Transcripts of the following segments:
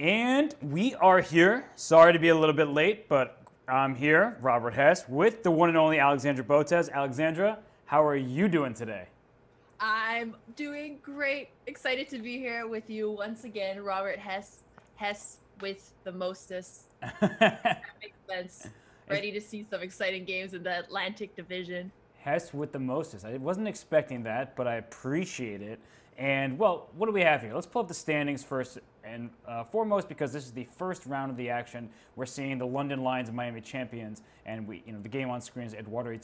And we are here. Sorry to be a little bit late, but I'm here, Robert Hess, with the one and only Alexandra Botez. Alexandra, how are you doing today? I'm doing great. Excited to be here with you once again, Robert Hess. Hess with the mostest. That makes sense. Ready to see some exciting games in the Atlantic Division. Hess with the mostest. I wasn't expecting that, but I appreciate it. And, well, what do we have here? Let's pull up the standings first and foremost, because this is the first round of the action. We're seeing the London Lions and Miami champions, and the game on screen is Rodrigue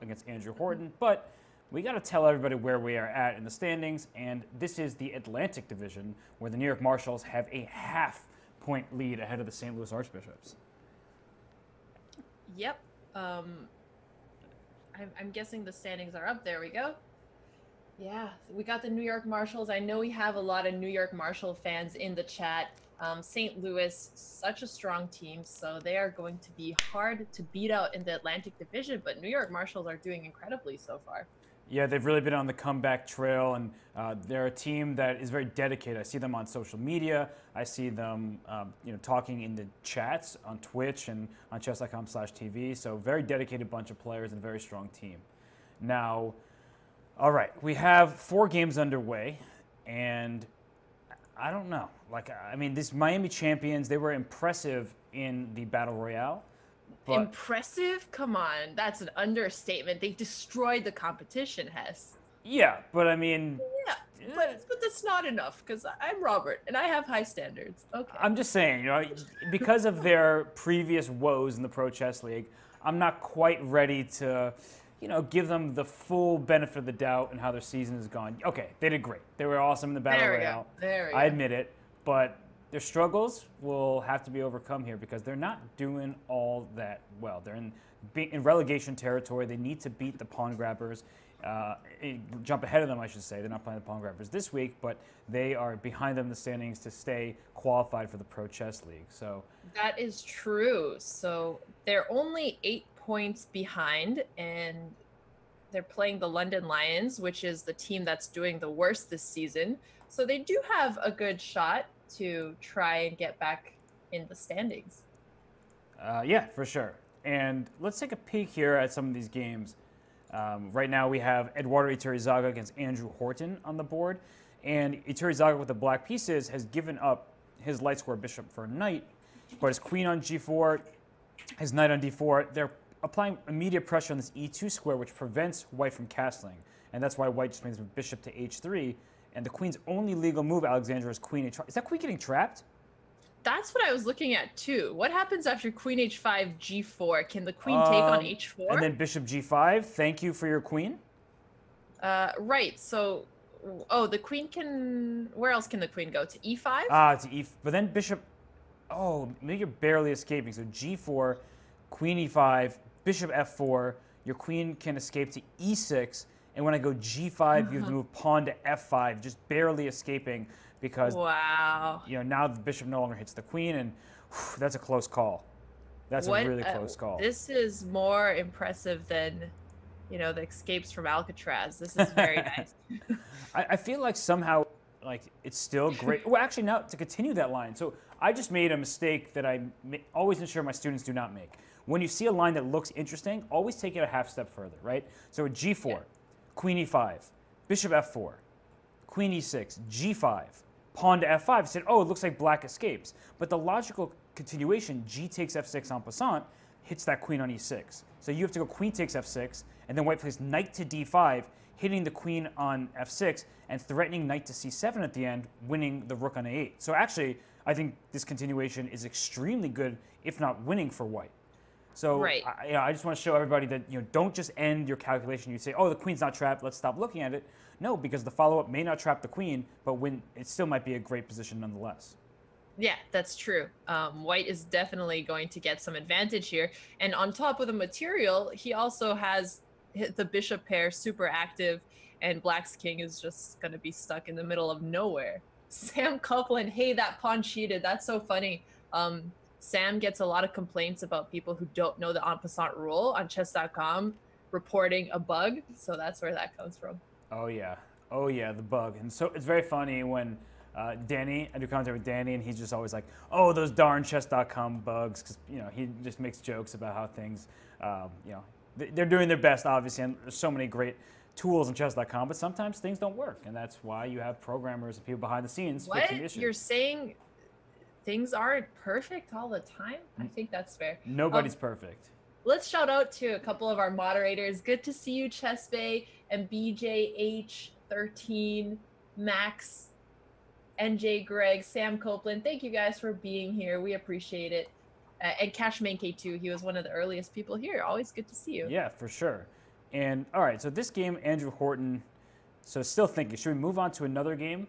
against Andrew Horton. But we got to tell everybody where we are at in the standings, and this is the Atlantic Division, where the New York Marshals have a half-point lead ahead of the St. Louis Archbishops. Yep. I'm guessing the standings are up. There we go. Yeah, we got the New York Marshals. I know we have a lot of New York Marshal fans in the chat. St. Louis, such a strong team, so they are going to be hard to beat out in the Atlantic Division, but New York Marshals are doing incredibly so far. Yeah, they've really been on the comeback trail, and they're a team that is very dedicated. I see them on social media. I see them, talking in the chats on Twitch and on chess.com/TV. So very dedicated bunch of players and a very strong team. Now, all right, we have 4 games underway, and I don't know. These Miami champions, they were impressive in the Battle Royale. But impressive? Come on, that's an understatement. They destroyed the competition, Hess. yeah, but I mean... Yeah, but that's not enough, because I'm Robert, and I have high standards. Okay. I'm just saying, because of their previous woes in the Pro Chess League, I'm not quite ready to, give them the full benefit of the doubt and how their season has gone. Okay, they did great. They were awesome in the Battle Royale. There we go. I admit it, but their struggles will have to be overcome here because they're not doing all that well. They're in relegation territory. They need to beat the Pawn Grabbers, jump ahead of them, I should say. They're not playing the Pawn Grabbers this week, but they are behind them in the standings to stay qualified for the Pro Chess League. So that is true. So they're only 8 points behind, and they're playing the London Lions, which is the team that's doing the worst this season. So they do have a good shot to try and get back in the standings. Yeah, for sure. And let's take a peek here at some of these games. Right now we have Eduardo Iturrizaga against Andrew Horton on the board. And Iturrizaga with the black pieces has given up his light square bishop for a knight, but his queen on g4, his knight on d4, they're applying immediate pressure on this e2 square, which prevents white from castling. And that's why white just makes bishop to h3. And the queen's only legal move, Alexandra, is queen h5. Is that queen getting trapped? That's what I was looking at, too. What happens after queen h5, g4? Can the queen take on h4? And then bishop g5. Thank you for your queen. Right. So, the queen can... Where else can the queen go? To e5? To e... But then bishop... Oh, maybe you're barely escaping. So g4, queen e5, bishop f4. Your queen can escape to e6. And when I go g5, you have to move pawn to f5, just barely escaping because wow. Now the bishop no longer hits the queen, and that's a close call. That's a really close call. This is more impressive than, the escapes from Alcatraz. This is very nice. I feel like somehow, it's still great. Well, actually, now to continue that line. So I just made a mistake that I always ensure my students do not make. When you see a line that looks interesting, always take it a half step further, right? So at g4. Yeah. Queen e5, bishop f4, queen e6, g5, pawn to f5. I said, oh, it looks like black escapes. But the logical continuation, g takes f6 en passant, hits that queen on e6. So you have to go queen takes f6, and then white plays knight to d5, hitting the queen on f6, and threatening knight to c7 at the end, winning the rook on a8. So actually, I think this continuation is extremely good, if not winning for white. So right. I just want to show everybody that don't just end your calculation. You say, oh, the queen's not trapped, let's stop looking at it. No, because the follow-up may not trap the queen, but it still might be a great position nonetheless. Yeah, that's true. White is definitely going to get some advantage here. And on top of the material, he also has the bishop pair super active, and black's king is just going to be stuck in the middle of nowhere. Sam Copeland, hey, that pawn cheated. That's so funny. Sam gets a lot of complaints about people who don't know the en passant rule on chess.com reporting a bug. So that's where that comes from. Oh, yeah. Oh, yeah, the bug. And so it's very funny when Danny, I do commentary with Danny, and he's just always like, "Oh, those darn chess.com bugs," because he just makes jokes about how things, they're doing their best, obviously, and there's so many great tools in chess.com, but sometimes things don't work, and that's why you have programmers and people behind the scenes fixing issues. You're saying things aren't perfect all the time? I think that's fair. Nobody's perfect. Let's shout out to a couple of our moderators. Good to see you, Chess Bay and BJH13, Max, NJ Greg, Sam Copeland. Thank you guys for being here. We appreciate it. And Cash Menke too. He was one of the earliest people here. Always good to see you. Yeah, for sure. And all right, so this game, Andrew Horton. So still thinking, should we move on to another game?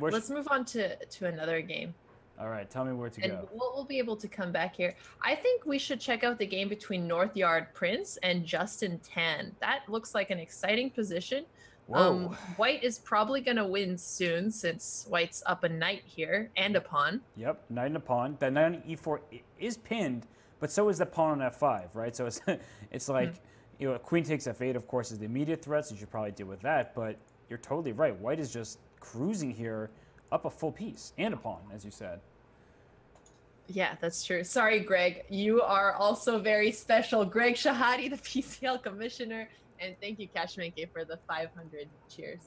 Let's move on to another game. All right, tell me where to go. We'll be able to come back here. I think we should check out the game between Northyard Prince and Justin Tan. That looks like an exciting position. Whoa. White is probably going to win soon since White's up a knight here and a pawn. Yep, knight and a pawn. That knight on e4 is pinned, but so is the pawn on f5, right? So it's like, queen takes f8, of course, is the immediate threat, so you should probably deal with that. But you're totally right. White is just cruising here up a full piece and a pawn, as you said. Yeah, that's true. Sorry, Greg. You are also very special. Greg Shahadi, the PCL commissioner. And thank you, Cash Menke, for the 500 cheers.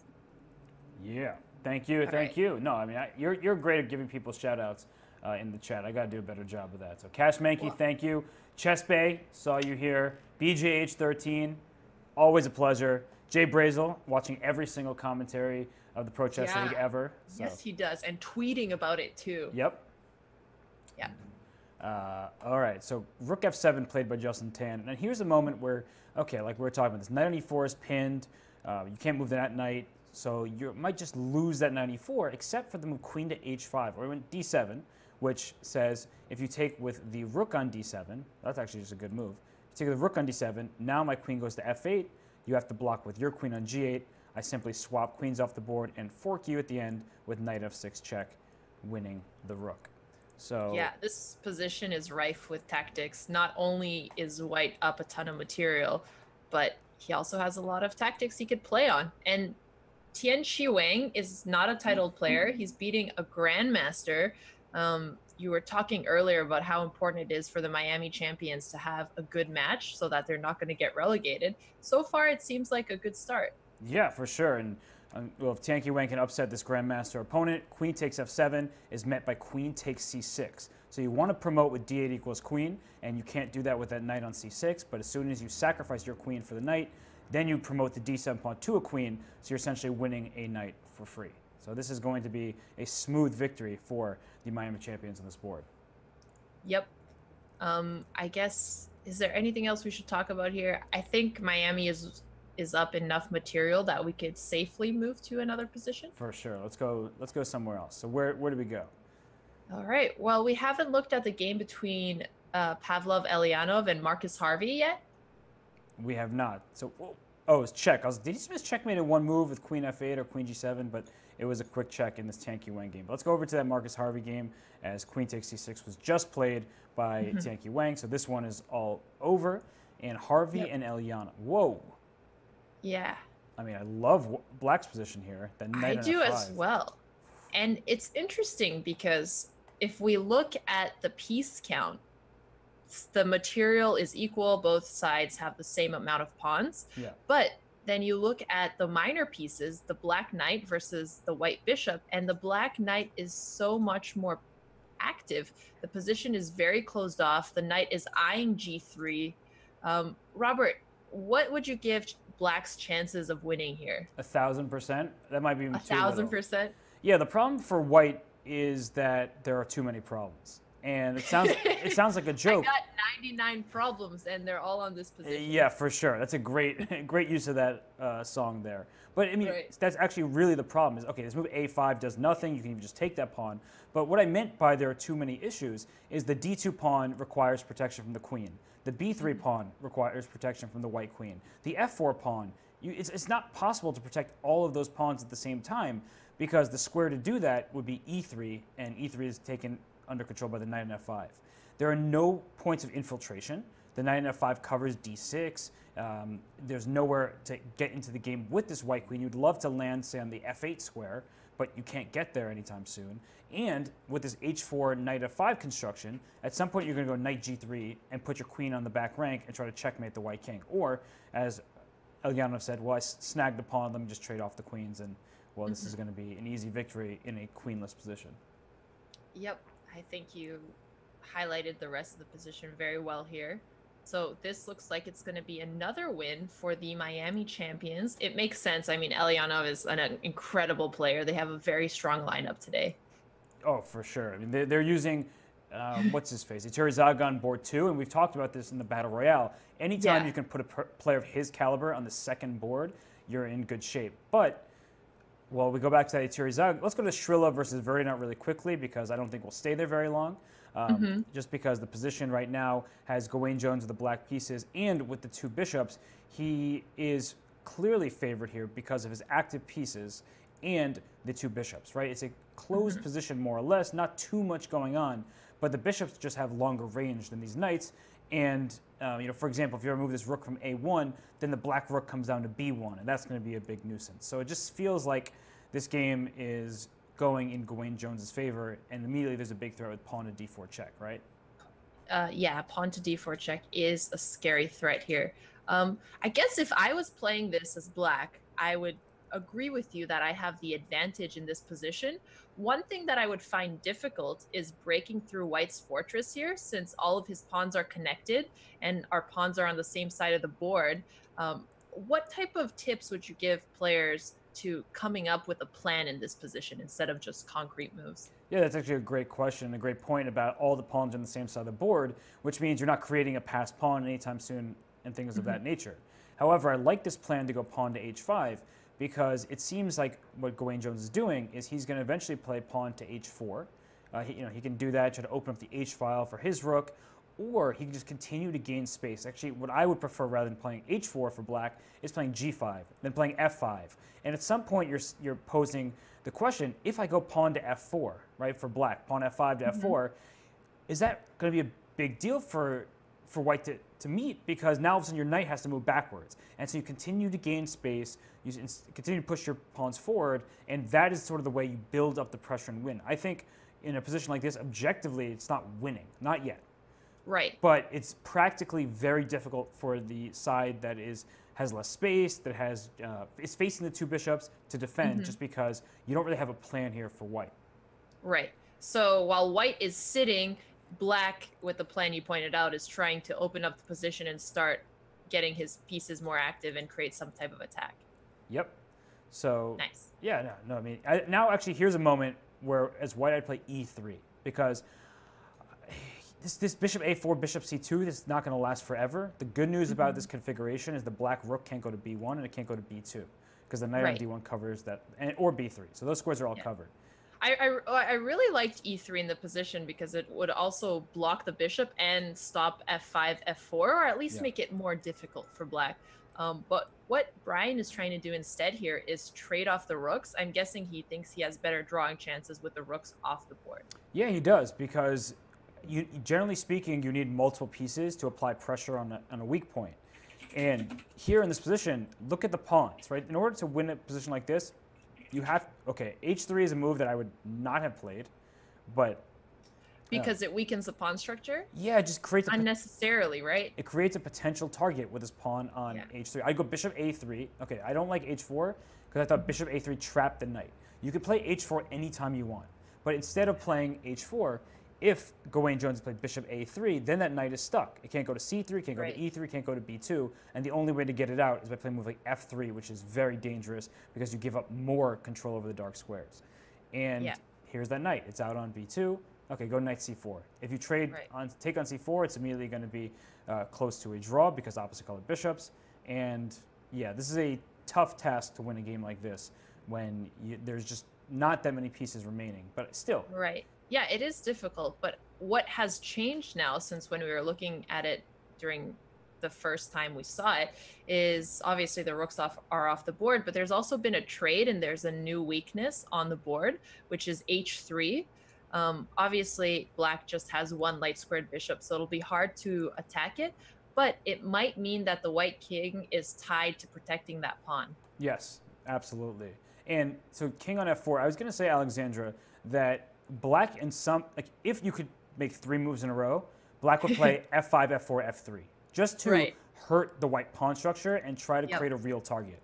Yeah, thank you. Thank you. No, I mean, you're great at giving people shout outs in the chat. I got to do a better job of that. So Cash Menke, thank you. Chess Bay, saw you here. BJH13, always a pleasure. Jay Brazel, watching every single commentary of the Pro Chess League ever. So. Yes, he does, and tweeting about it too. Yep. Yeah. All right, so Rook F7 played by Justin Tan, and here's a moment where, okay, like we were talking about, this knight on e4 is pinned. You can't move that knight, so you might just lose that knight on e4, except for the move queen to h5, or even d7, which says if you take with the rook on d7, that's actually just a good move. If you take the rook on d7, now my queen goes to f8. You have to block with your queen on g8. I simply swap queens off the board and fork you at the end with knight f6 check, winning the rook. So yeah, this position is rife with tactics. Not only is White up a ton of material, but he also has a lot of tactics he could play on. And Tian Shiwang is not a titled player. He's beating a grandmaster. You were talking earlier about how important it is for the Miami champions to have a good match so that they're not going to get relegated. So far, it seems like a good start. Yeah, for sure. And well, if Tian Shiwang can upset this grandmaster opponent, queen takes f7 is met by queen takes c6. So you want to promote with d8 equals queen, and you can't do that with that knight on c6. But as soon as you sacrifice your queen for the knight, then you promote the d7 pawn to a queen, so you're essentially winning a knight for free. So this is going to be a smooth victory for the Miami champions on this board. Yep. I guess, is there anything else we should talk about here? I think Miami is up enough material that we could safely move to another position. For sure. Let's go somewhere else. So where do we go? All right. Well, we haven't looked at the game between Pavlov Leonov and Marcus Harvey yet. We have not. So, it's check. Did he just checkmate in one move with queen f8 or queen g7? But it was a quick check in this Tian Shiwang game. But let's go over to that Marcus Harvey game, as queen takes c6 was just played by Tian Shiwang. So this one is all over. And Harvey and Leonov. Whoa. Yeah. I mean, I love Black's position here. I do as well. And it's interesting because if we look at the piece count, the material is equal. Both sides have the same amount of pawns. Yeah. But then you look at the minor pieces, the black knight versus the white bishop, and the black knight is so much more active. The position is very closed off. The knight is eyeing g3. Robert, what would you give Black's chances of winning here? 1,000%. That might be 1,000%. Yeah, the problem for White is that there are too many problems, and it sounds like a joke. I got 99 problems, and they're all on this position. Yeah, for sure. That's a great use of that song there. But I mean, that's actually really the problem. Is okay, this move a5 does nothing. You can even just take that pawn. But what I meant by there are too many issues is the d2 pawn requires protection from the queen. The b3 pawn requires protection from the white queen. The f4 pawn, it's not possible to protect all of those pawns at the same time, because the square to do that would be e3, and e3 is taken under control by the knight on f5. There are no points of infiltration. The knight on f5 covers d6. There's nowhere to get into the game with this white queen. You'd love to land, say, on the f8 square, but you can't get there anytime soon. And with this h4 knight f5 construction, at some point you're going to go knight g3 and put your queen on the back rank and try to checkmate the white king. Or, as Leonov said, well, I snagged the pawn, let me just trade off the queens, and, well, this is going to be an easy victory in a queenless position. Yep, I think you highlighted the rest of the position very well here. So this looks like it's going to be another win for the Miami champions. It makes sense. I mean, Leonov is an incredible player. They have a very strong lineup today. Oh, for sure. I mean, they're using, what's his face? Eateries on board 2, and we've talked about this in the Battle Royale. Anytime you can put a player of his caliber on the second board, you're in good shape. But, well, we go back to that Eateries. Let's go to Shrilla versus Verdinot really quickly, because I don't think we'll stay there very long. Just because the position right now has Gawain Jones with the black pieces, and with the 2 bishops, he is clearly favored here because of his active pieces and the 2 bishops, right? It's a closed position more or less, not too much going on, but the bishops just have longer range than these knights. And for example, if you remove this rook from A1, then the black rook comes down to B1, and that's going to be a big nuisance. So it just feels like this game is going in Gawain Jones's favor, and immediately there's a big threat with pawn to d4 check, right? Yeah, pawn to d4 check is a scary threat here. I guess if I was playing this as black, I would agree with you that I have the advantage in this position. One thing that I would find difficult is breaking through white's fortress here, since all of his pawns are connected and our pawns are on the same side of the board. What type of tips would you give players to coming up with a plan in this position instead of just concrete moves? Yeah, that's actually a great question, a great point about all the pawns on the same side of the board, which means you're not creating a passed pawn anytime soon and things of that nature. However, I like this plan to go pawn to h5 because it seems like what Gawain Jones is doing is he's going to eventually play pawn to h4. He can do that, try to open up the h file for his rook, or he can just continue to gain space. Actually, what I would prefer rather than playing h4 for black is playing g5, then playing f5. And at some point, you're posing the question, if I go pawn to f4, right, for black, pawn f5 to f4, is that going to be a big deal for white to meet? Because now all of a sudden your knight has to move backwards. And so you continue to gain space, you continue to push your pawns forward, and that is sort of the way you build up the pressure and win. I think in a position like this, objectively, it's not winning, not yet. Right. But it's practically very difficult for the side that has less space, that is facing the 2 bishops to defend, just because you don't really have a plan here for white. Right. So while white is sitting, black, with the plan you pointed out, is trying to open up the position and start getting his pieces more active and create some type of attack. Yep. So nice. Yeah, no. I mean, now actually here's a moment where as white I'd play e3, because this bishop a4, bishop c2, this is not going to last forever. The good news about this configuration is the black rook can't go to b1 and it can't go to b2 because the knight on d1 covers that, or b3. So those squares are all covered. I really liked e3 in the position because it would also block the bishop and stop f5, f4, or at least make it more difficult for black. But what Brian is trying to do instead here is trade off the rooks. I'm guessing he thinks he has better drawing chances with the rooks off the board. Yeah, he does, because generally speaking, you need multiple pieces to apply pressure on a weak point. And here in this position, look at the pawns, right? In order to win a position like this, you have, h3 is a move that I would not have played, but... Because it weakens the pawn structure? Yeah, it just creates unnecessarily, right? It creates a potential target with this pawn on h3. I'd go bishop a3. Okay, I don't like h4 because I thought bishop a3 trapped the knight. You could play h4 anytime you want, but instead of playing h4, if Gawain Jones played bishop a3, then that knight is stuck. It can't go to c3, can't go to e3, can't go to b2, and the only way to get it out is by playing a move like f3, which is very dangerous because you give up more control over the dark squares. And here's that knight. It's out on b2. Okay, go knight c4. If you take on c4, it's immediately going to be close to a draw because opposite colored bishops. And yeah, this is a tough task to win a game like this when there's just not that many pieces remaining, but still. Right. Yeah, it is difficult, but what has changed now since when we were looking at it during the first time we saw it is obviously the rooks are off the board, but there's also been a trade and there's a new weakness on the board, which is h3. Obviously, black just has one light squared bishop, so it'll be hard to attack it, but it might mean that the white king is tied to protecting that pawn. Yes. Absolutely. And so king on f4, I was going to say, Alexandra, that black in some, like if you could make 3 moves in a row, black would play f5, f4, f3, just to hurt the white pawn structure and try to create a real target.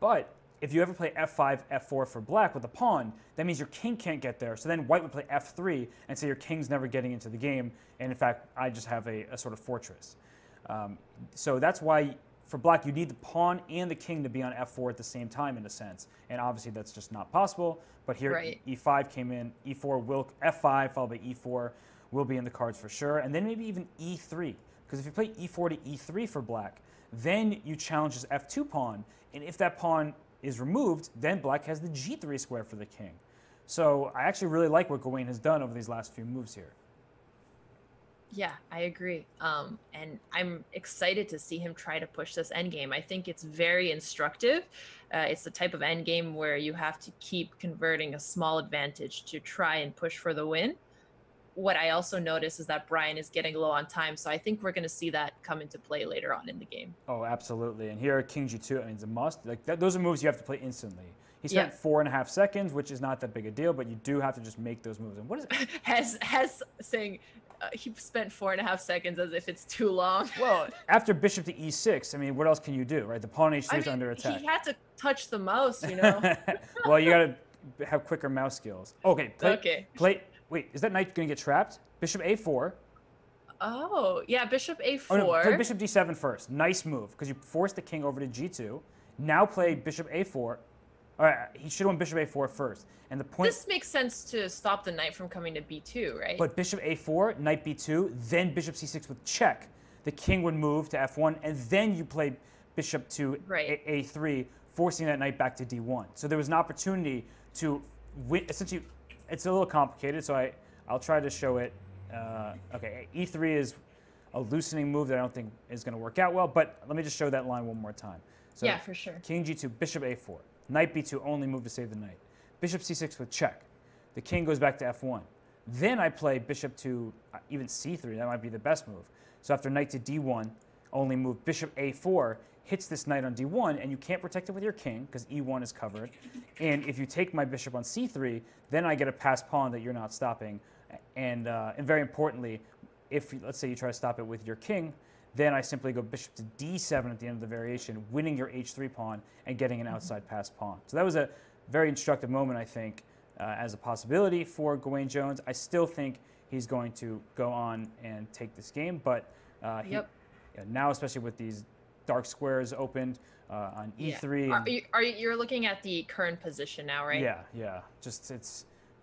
But if you ever play f5, f4 for black with a pawn, that means your king can't get there. So then white would play f3 and say your king's never getting into the game. And in fact, I just have a sort of fortress. So that's why for black, you need the pawn and the king to be on f4 at the same time, in a sense. And obviously, that's just not possible. But here, e5 came in, e4 will, f5 followed by e4 will be in the cards for sure. And then maybe even e3. Because if you play e4 to e3 for black, then you challenge his f2 pawn. And if that pawn is removed, then black has the g3 square for the king. So I actually really like what Gawain has done over these last few moves here. Yeah, I agree. And I'm excited to see him try to push this endgame. I think it's very instructive. It's the type of endgame where you have to keep converting a small advantage to try and push for the win. What I also notice is that Brian is getting low on time, so I think we're going to see that come into play later on in the game. Oh, absolutely. And here, king g2, I mean, it's a must. Like those are moves you have to play instantly. He spent 4.5 seconds, which is not that big a deal, but you do have to just make those moves. And what is it? Hess saying he spent 4.5 seconds as if it's too long. Well, after bishop to e6, I mean, what else can you do, right? The pawn on h3 is under attack. He had to touch the mouse, you know. Well, you got to have quicker mouse skills. Okay. Wait, is that knight going to get trapped? Bishop a4. Oh, yeah, bishop a4. Oh, no, play bishop d7 first. Nice move, because you forced the king over to g2. Now play bishop a4. All right, he should have won bishop a4 first. And the point. This makes sense to stop the knight from coming to b2, right? But bishop a4, knight b2, then bishop c6 with check. The king would move to f1, and then you play bishop to a3, forcing that knight back to d1. So there was an opportunity to win. Essentially, it's a little complicated, so I'll try to show it. Okay, e3 is a loosening move that I don't think is going to work out well, but let me just show that line one more time. So yeah, for sure. King g2, bishop a4. Knight b2, only move to save the knight. Bishop c6 with check. The king goes back to f1. Then I play bishop to even c3. That might be the best move. So after knight to d1, only move bishop a4, hits this knight on d1, and you can't protect it with your king because e1 is covered. And if you take my bishop on c3, then I get a passed pawn that you're not stopping. And very importantly, if let's say you try to stop it with your king, then I simply go bishop to d7 at the end of the variation, winning your h3 pawn and getting an outside passed pawn. So that was a very instructive moment, I think, as a possibility for Gawain Jones. I still think he's going to go on and take this game, but now, especially with these dark squares opened on e3. You're looking at the current position now, right? Yeah.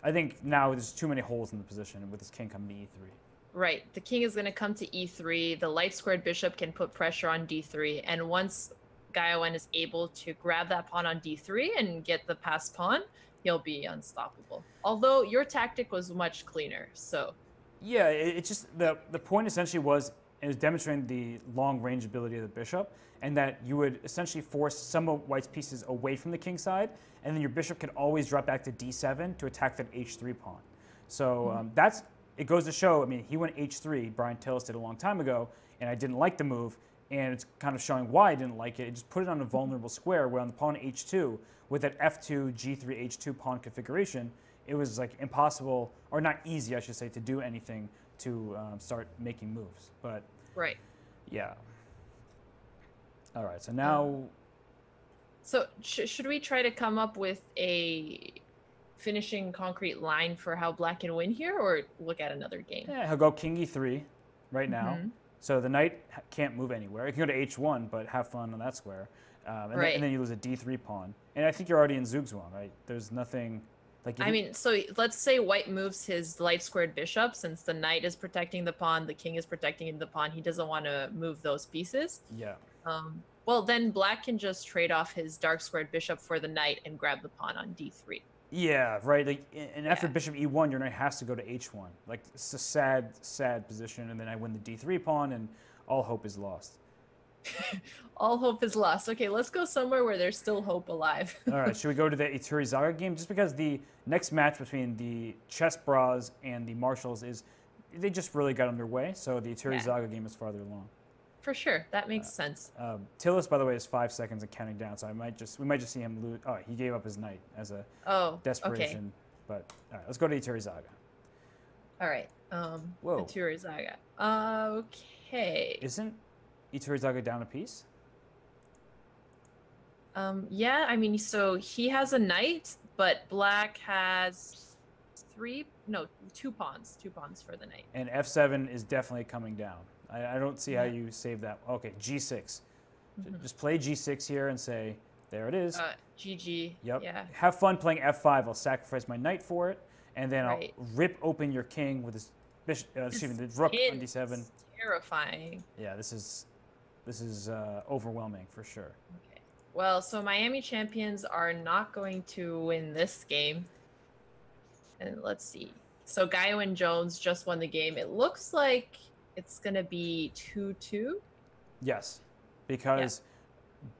I think now there's too many holes in the position with this king coming to e3. Right. The king is going to come to e3. The light squared bishop can put pressure on d3. And once Gawain is able to grab that pawn on d3 and get the passed pawn, he'll be unstoppable. Although your tactic was much cleaner, so. Yeah, it's just the point essentially was demonstrating the long range ability of the bishop, and that you would essentially force some of white's pieces away from the king side, and then your bishop can always drop back to d7 to attack that h3 pawn. So it goes to show, I mean, he went h3, Brian Tillis did a long time ago, and I didn't like the move, and it's kind of showing why I didn't like it. It just put it on a vulnerable square where on the pawn h2, with that f2, g3, h2 pawn configuration, it was like impossible, or not easy, I should say, to do anything to start making moves. But yeah. All right, so now. So should we try to come up with a finishing concrete line for how black can win here, or look at another game? Yeah, he'll go king e3 right now. So the knight can't move anywhere. It can go to h1, but have fun on that square. And then you lose a d3 pawn. And I think you're already in Zugzwang, right? There's nothing. I mean, so let's say white moves his light squared bishop. Since the knight is protecting the pawn, the king is protecting the pawn. He doesn't want to move those pieces. Yeah. Well, then black can just trade off his dark squared bishop for the knight and grab the pawn on d3. Yeah, right. Like, and after bishop e1, your knight has to go to h1. Like, it's a sad, sad position. And then I win the d3 pawn, and all hope is lost. All hope is lost. Okay, let's go somewhere where there's still hope alive. All right, should we go to the Eateries Azhar game? Just because the next match between the Chess Bras and the Marshalls they just really got underway. So the Eateries Azhar game is farther along. for sure. That makes sense. Tillis, by the way, is 5 seconds and counting down, so we might just see him lose. Oh, he gave up his knight as a desperation. Okay. But all right, let's go to Eateries Zaga. All right. Whoa. Eateries Zaga. Okay. Isn't Eateries Zaga down a piece? Yeah, I mean, so he has a knight, but black has 2 pawns. 2 pawns for the knight. And F7 is definitely coming down. I don't see how you save that. Okay, G6. Just play G6 here and say, there it is. GG. Yep. Yeah. Have fun playing F5. I'll sacrifice my knight for it, and then Right. I'll rip open your king with his bishop. Excuse me, the rook on D7. Terrifying. Yeah, this is overwhelming for sure. Okay. Well, so Miami champions are not going to win this game. And let's see. So Gaio and Jones just won the game. It looks like it's going to be 2-2. Yes, because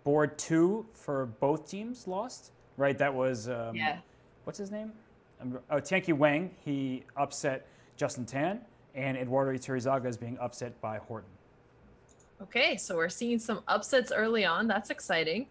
board 2 for both teams lost, right? That was, what's his name? Tianqi Wang. He upset Justin Tan, and Eduardo Eateries Zaga is being upset by Horton. Okay, so we're seeing some upsets early on. That's exciting.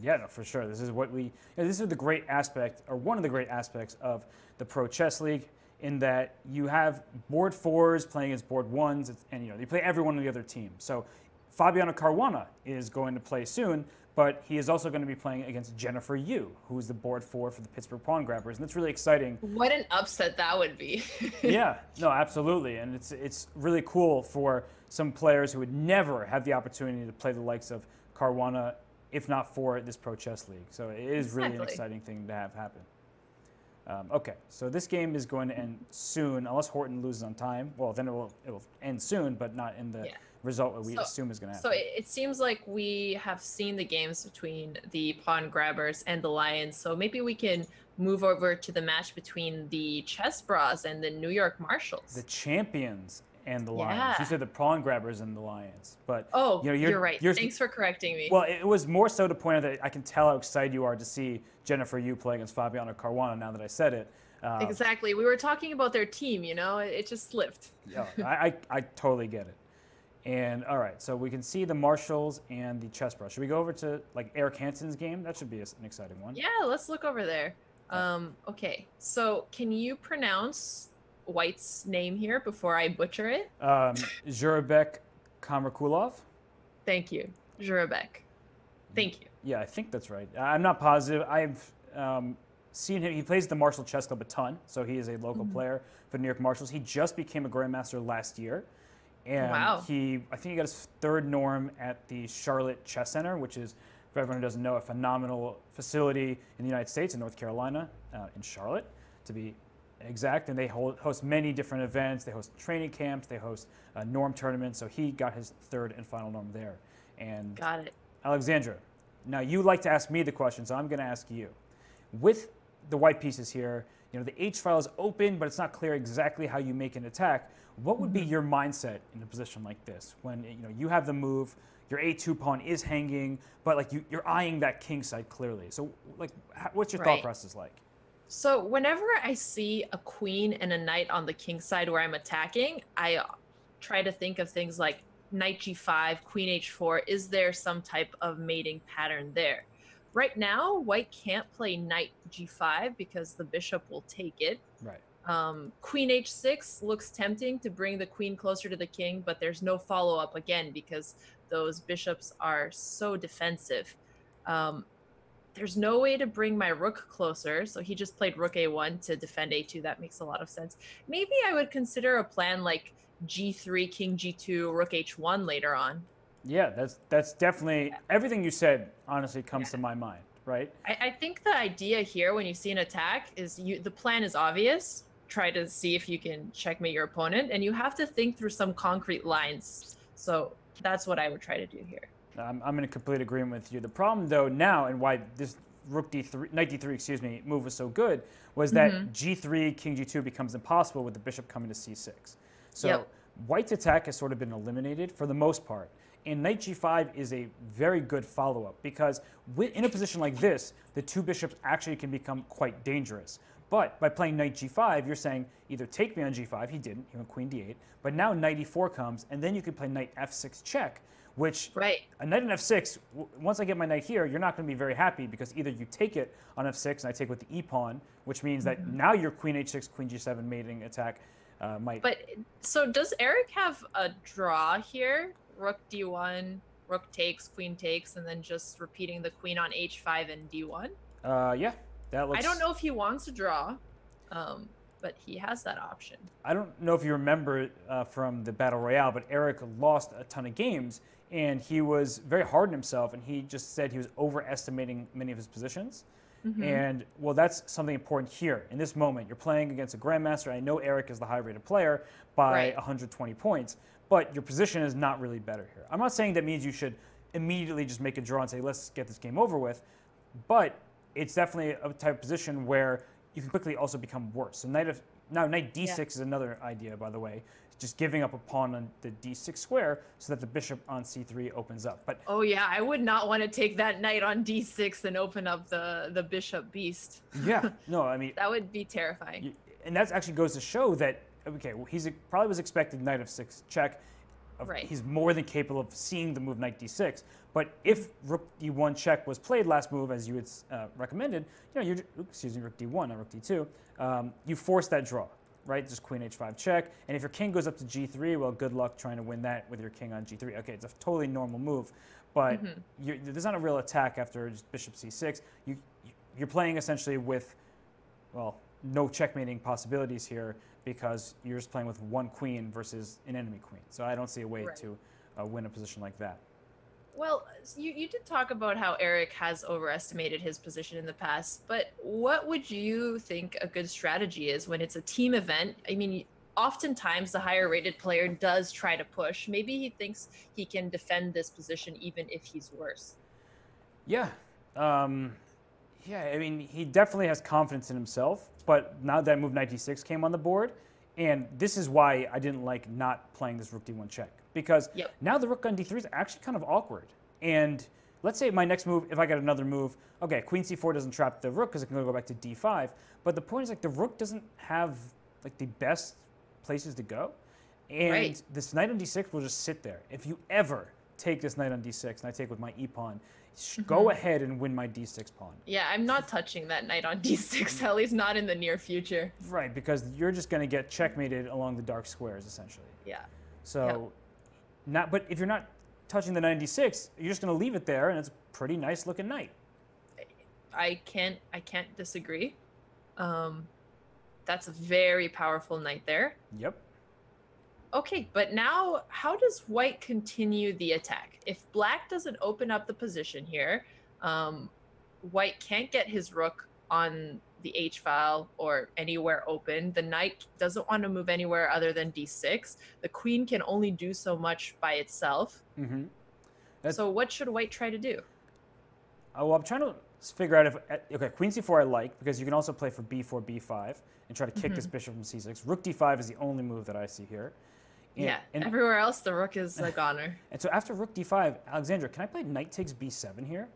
Yeah, no, for sure. This is what this is the great aspect, or one of the great aspects of the Pro Chess League, in that you have board 4s playing against board 1s, and you play everyone on the other team. So Fabiano Caruana is going to play soon, but he is also going to be playing against Jennifer Yu, who's the board 4 for the Pittsburgh Pawn Grabbers, and that's really exciting. What an upset that would be. Yeah, no, absolutely, and it's really cool for some players who would never have the opportunity to play the likes of Caruana, if not for this Pro Chess League. So it is really an exciting thing to have happen. Okay, so this game is going to end soon, unless Horton loses on time. Well, then it will end soon, but not in the result that we assume is going to happen. So it seems like we have seen the games between the Pawn Grabbers and the Lions. So maybe we can move over to the match between the Chess Bras and the New York Marshals. The champions and the Lions. You said the Pawn Grabbers and the Lions, but you're right. Thanks for correcting me. Well, it was more so to point out that I can tell how excited you are to see Jennifer Yu play against Fabiano Caruana. Now that I said it, exactly. We were talking about their team. It just slipped. Yeah, I totally get it. And all right, so we can see the Marshals and the Chess Bros. Should we go over to like Eric Hanson's game? That should be an exciting one. Yeah, let's look over there. Okay, so can you pronounce White's name here before I butcher it? Zhurabek Kamrakulov. Thank you, Zhurabek. Thank you. Yeah, I think that's right. I'm not positive. I've seen him. He plays at the Marshall Chess Club a ton, so he is a local player for the New York Marshals. He just became a Grandmaster last year. And I think he got his 3rd norm at the Charlotte Chess Center, which is, for everyone who doesn't know, a phenomenal facility in the United States, in North Carolina, in Charlotte, to be exact. And they host many different events. They host training camps. They host norm tournaments. So he got his 3rd and final norm there. And got it. Alexandra, now you like to ask me the question, so I'm going to ask you. With the white pieces here, the H file is open, but it's not clear exactly how you make an attack. What would be your mindset in a position like this, when you have the move, your A2 pawn is hanging, but like you're eyeing that king side clearly? So like, what's your thought process like? So whenever I see a queen and a knight on the king side where I'm attacking, I try to think of things like knight G5, queen H4. Is there some type of mating pattern there? Right now, white can't play knight G5 because the bishop will take it. Right. Queen H6 looks tempting to bring the queen closer to the king, but there's no follow-up again because those bishops are so defensive. There's no way to bring my rook closer, so he just played rook A1 to defend A2. That makes a lot of sense. Maybe I would consider a plan like G3, king G2, rook H1 later on. Yeah, that's definitely, everything you said honestly comes to my mind, right? I think the idea here when you see an attack is the plan is obvious. Try to see if you can checkmate your opponent, and you have to think through some concrete lines. So that's what I would try to do here. I'm in complete agreement with you. The problem though now, and why this rook D3, knight D3, excuse me, move was so good, was that G3, king G2 becomes impossible with the bishop coming to C6. So white's attack has sort of been eliminated for the most part. And knight G5 is a very good follow-up because in a position like this, the 2 bishops actually can become quite dangerous. But by playing knight g5, you're saying either take me on g5. He didn't. He went queen d8. But now knight e4 comes, and then you can play knight f6 check, which a knight on f6, once I get my knight here, you're not going to be very happy because either you take it on f6 and I take with the e-pawn, which means that now your queen h6, queen g7 mating attack might... But, so does Eric have a draw here? Rook d1, rook takes, queen takes, and then just repeating the queen on h5 and d1? Yeah. That looks... I don't know if he wants to draw, but he has that option. I don't know if you remember from the Battle Royale, but Eric lost a ton of games, and he was very hard on himself, and he just said he was overestimating many of his positions. And, well, that's something important here. In this moment, you're playing against a Grandmaster. I know Eric is the high-rated player by 120 points, but your position is not really better here. I'm not saying that means you should immediately just make a draw and say, let's get this game over with, but it's definitely a type of position where you can quickly also become worse. So knight d6 is another idea, by the way. Just giving up a pawn on the d6 square so that the bishop on c3 opens up. But oh yeah, I would not want to take that knight on d6 and open up the bishop beast. Yeah, no, I mean... that would be terrifying. And that actually goes to show that, okay, probably was expected knight f6 check. He's more than capable of seeing the move knight d6. But if rook d1 check was played last move, as you had recommended, you know, rook d1, not rook d2, you force that draw, right? Just queen h5 check. And if your king goes up to g3, well, good luck trying to win that with your king on g3. Okay, it's a totally normal move, but there's not a real attack after just bishop c6. You're playing essentially with, well, no checkmating possibilities here because you're just playing with one queen versus an enemy queen. So I don't see a way to win a position like that. Well, you did talk about how Eric has overestimated his position in the past, but what would you think a good strategy is when it's a team event? I mean, oftentimes the higher rated player does try to push. Maybe he thinks he can defend this position even if he's worse. Yeah. Yeah, I mean, he definitely has confidence in himself, but now that move knight d6 came on the board, and this is why I didn't like not playing this rook d1 check, because now the rook on d3 is actually kind of awkward. And let's say my next move, if I get another move, okay, queen c4 doesn't trap the rook because it can go back to d5, but the point is like the rook doesn't have like the best places to go, and this knight on d6 will just sit there. If you ever take this knight on d6 and I take with my e-pawn, go ahead and win my d6 pawn. Yeah, I'm not touching that knight on d6, at least not in the near future. Right, because you're just going to get checkmated along the dark squares, essentially. Yeah. So, but if you're not touching the knight on d6, you're just going to leave it there, and it's a pretty nice looking knight. I can't disagree. That's a very powerful knight there. Yep. Okay, but now how does white continue the attack? If black doesn't open up the position here, white can't get his rook on the h-file or anywhere open. The knight doesn't want to move anywhere other than d6. The queen can only do so much by itself. So what should white try to do? Well, I'm trying to figure out if... Okay, queen c4 I like, because you can also play for b4, b5, and try to kick this bishop from c6. Rook d5 is the only move that I see here. And everywhere else the rook is a goner. And so after rook d5, Alexandra, can I play knight takes b7 here?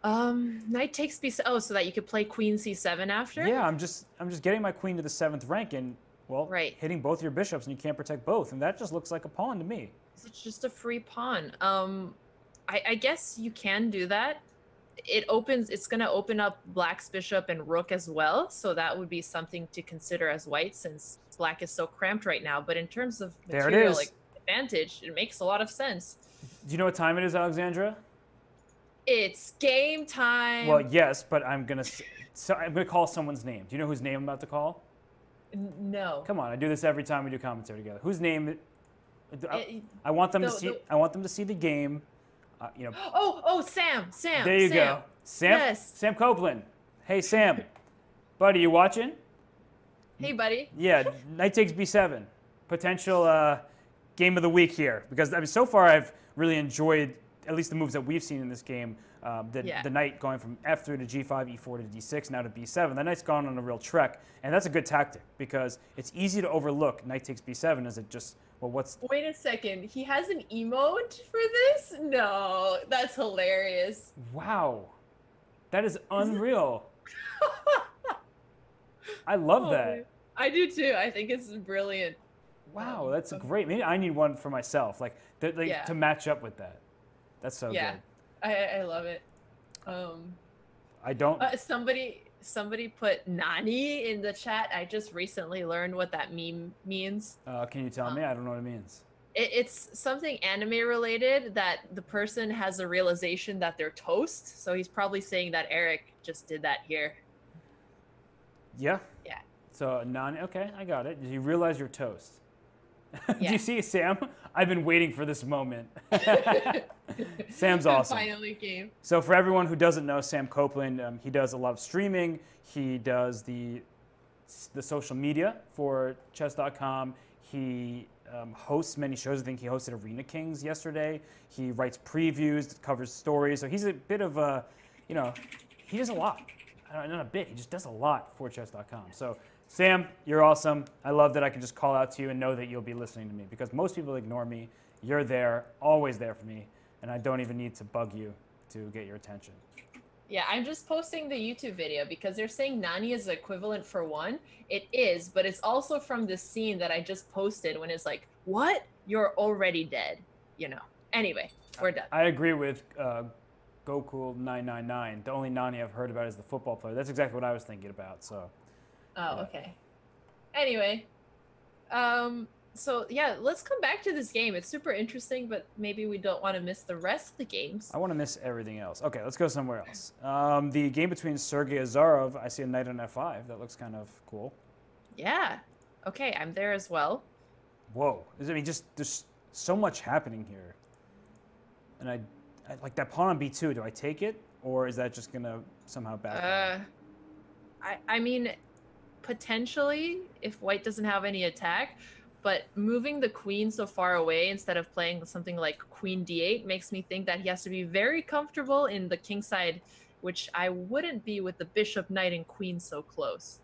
Knight takes b7. Oh, so that you could play queen c7 after? Yeah, I'm just getting my queen to the 7th rank and, well, hitting both your bishops, and you can't protect both. And that just looks like a pawn to me. It's just a free pawn. I guess you can do that. It's going to open up black's bishop and rook as well. So that would be something to consider as white, since black is so cramped right now. But in terms of material advantage, it makes a lot of sense. Do you know what time it is, Alexandra? It's game time. Well, yes, but I'm gonna call someone's name. Do you know whose name I'm about to call? No. Come on, I do this every time we do commentary together. Whose name? I want them to see. I want them to see the game. You know. Oh, Sam. There you go. Sam. Yes. Sam Copeland. Hey, Sam. Buddy, you watching? Hey, buddy. Yeah, knight takes b7. Potential game of the week here, because I mean, so far I've really enjoyed at least the moves that we've seen in this game. The knight going from f3 to g5, e4 to d6, now to b7. That knight's gone on a real trek, and that's a good tactic because it's easy to overlook knight takes b7 as it just, well, what's... Wait a second, he has an emote for this? No, that's hilarious. Wow, that is unreal. I love Oh, that. I do too. I think it's brilliant. Wow, that's Okay. great. Maybe I need one for myself, like Yeah, to match up with that. That's so yeah, good. I love it. Um, I don't. somebody put Nani in the chat. I just recently learned what that meme means. Can you tell me? I don't know what it means. It's something anime related that the person has a realization that they're toast. So he's probably saying that Eric just did that here. Yeah. Yeah, So none. Okay, I got it. Did you realize you're toast? Do yeah. you see Sam? I've been waiting for this moment. Sam's awesome. Finally came. So for everyone who doesn't know Sam Copeland, he does a lot of streaming. He does the social media for chess.com. He hosts many shows. I think he hosted Arena Kings yesterday. He writes previews, covers stories. So he's a bit of a, he does a lot. Not a bit, he just does a lot for chess.com. So Sam, you're awesome. I love that I can just call out to you and know that you'll be listening to me because most people ignore me. You're there, always there for me, and I don't even need to bug you to get your attention. Yeah, I'm just posting the YouTube video because they're saying Nani is equivalent for one. It is, but it's also from the scene that I just posted when it's like, what? You're already dead. Anyway, we're done. I agree with Gokul999. The only Nani I've heard about is the football player. That's exactly what I was thinking about. So. Oh, Yeah. okay. Anyway, so yeah, let's come back to this game. It's super interesting, but maybe we don't want to miss the rest of the games. I want to miss everything else. Okay, let's go somewhere else. The game between Sergey Azharov, I see a knight on f5. That looks kind of cool. Yeah. Okay, I'm there as well. Whoa. Just there's so much happening here. And I like that pawn on b2. Do I take it? Or is that just going to somehow backfire? I mean, potentially, if white doesn't have any attack, but moving the queen so far away instead of playing something like queen d8 makes me think that he has to be very comfortable in the king side, which I wouldn't be with the bishop, knight, and queen so close.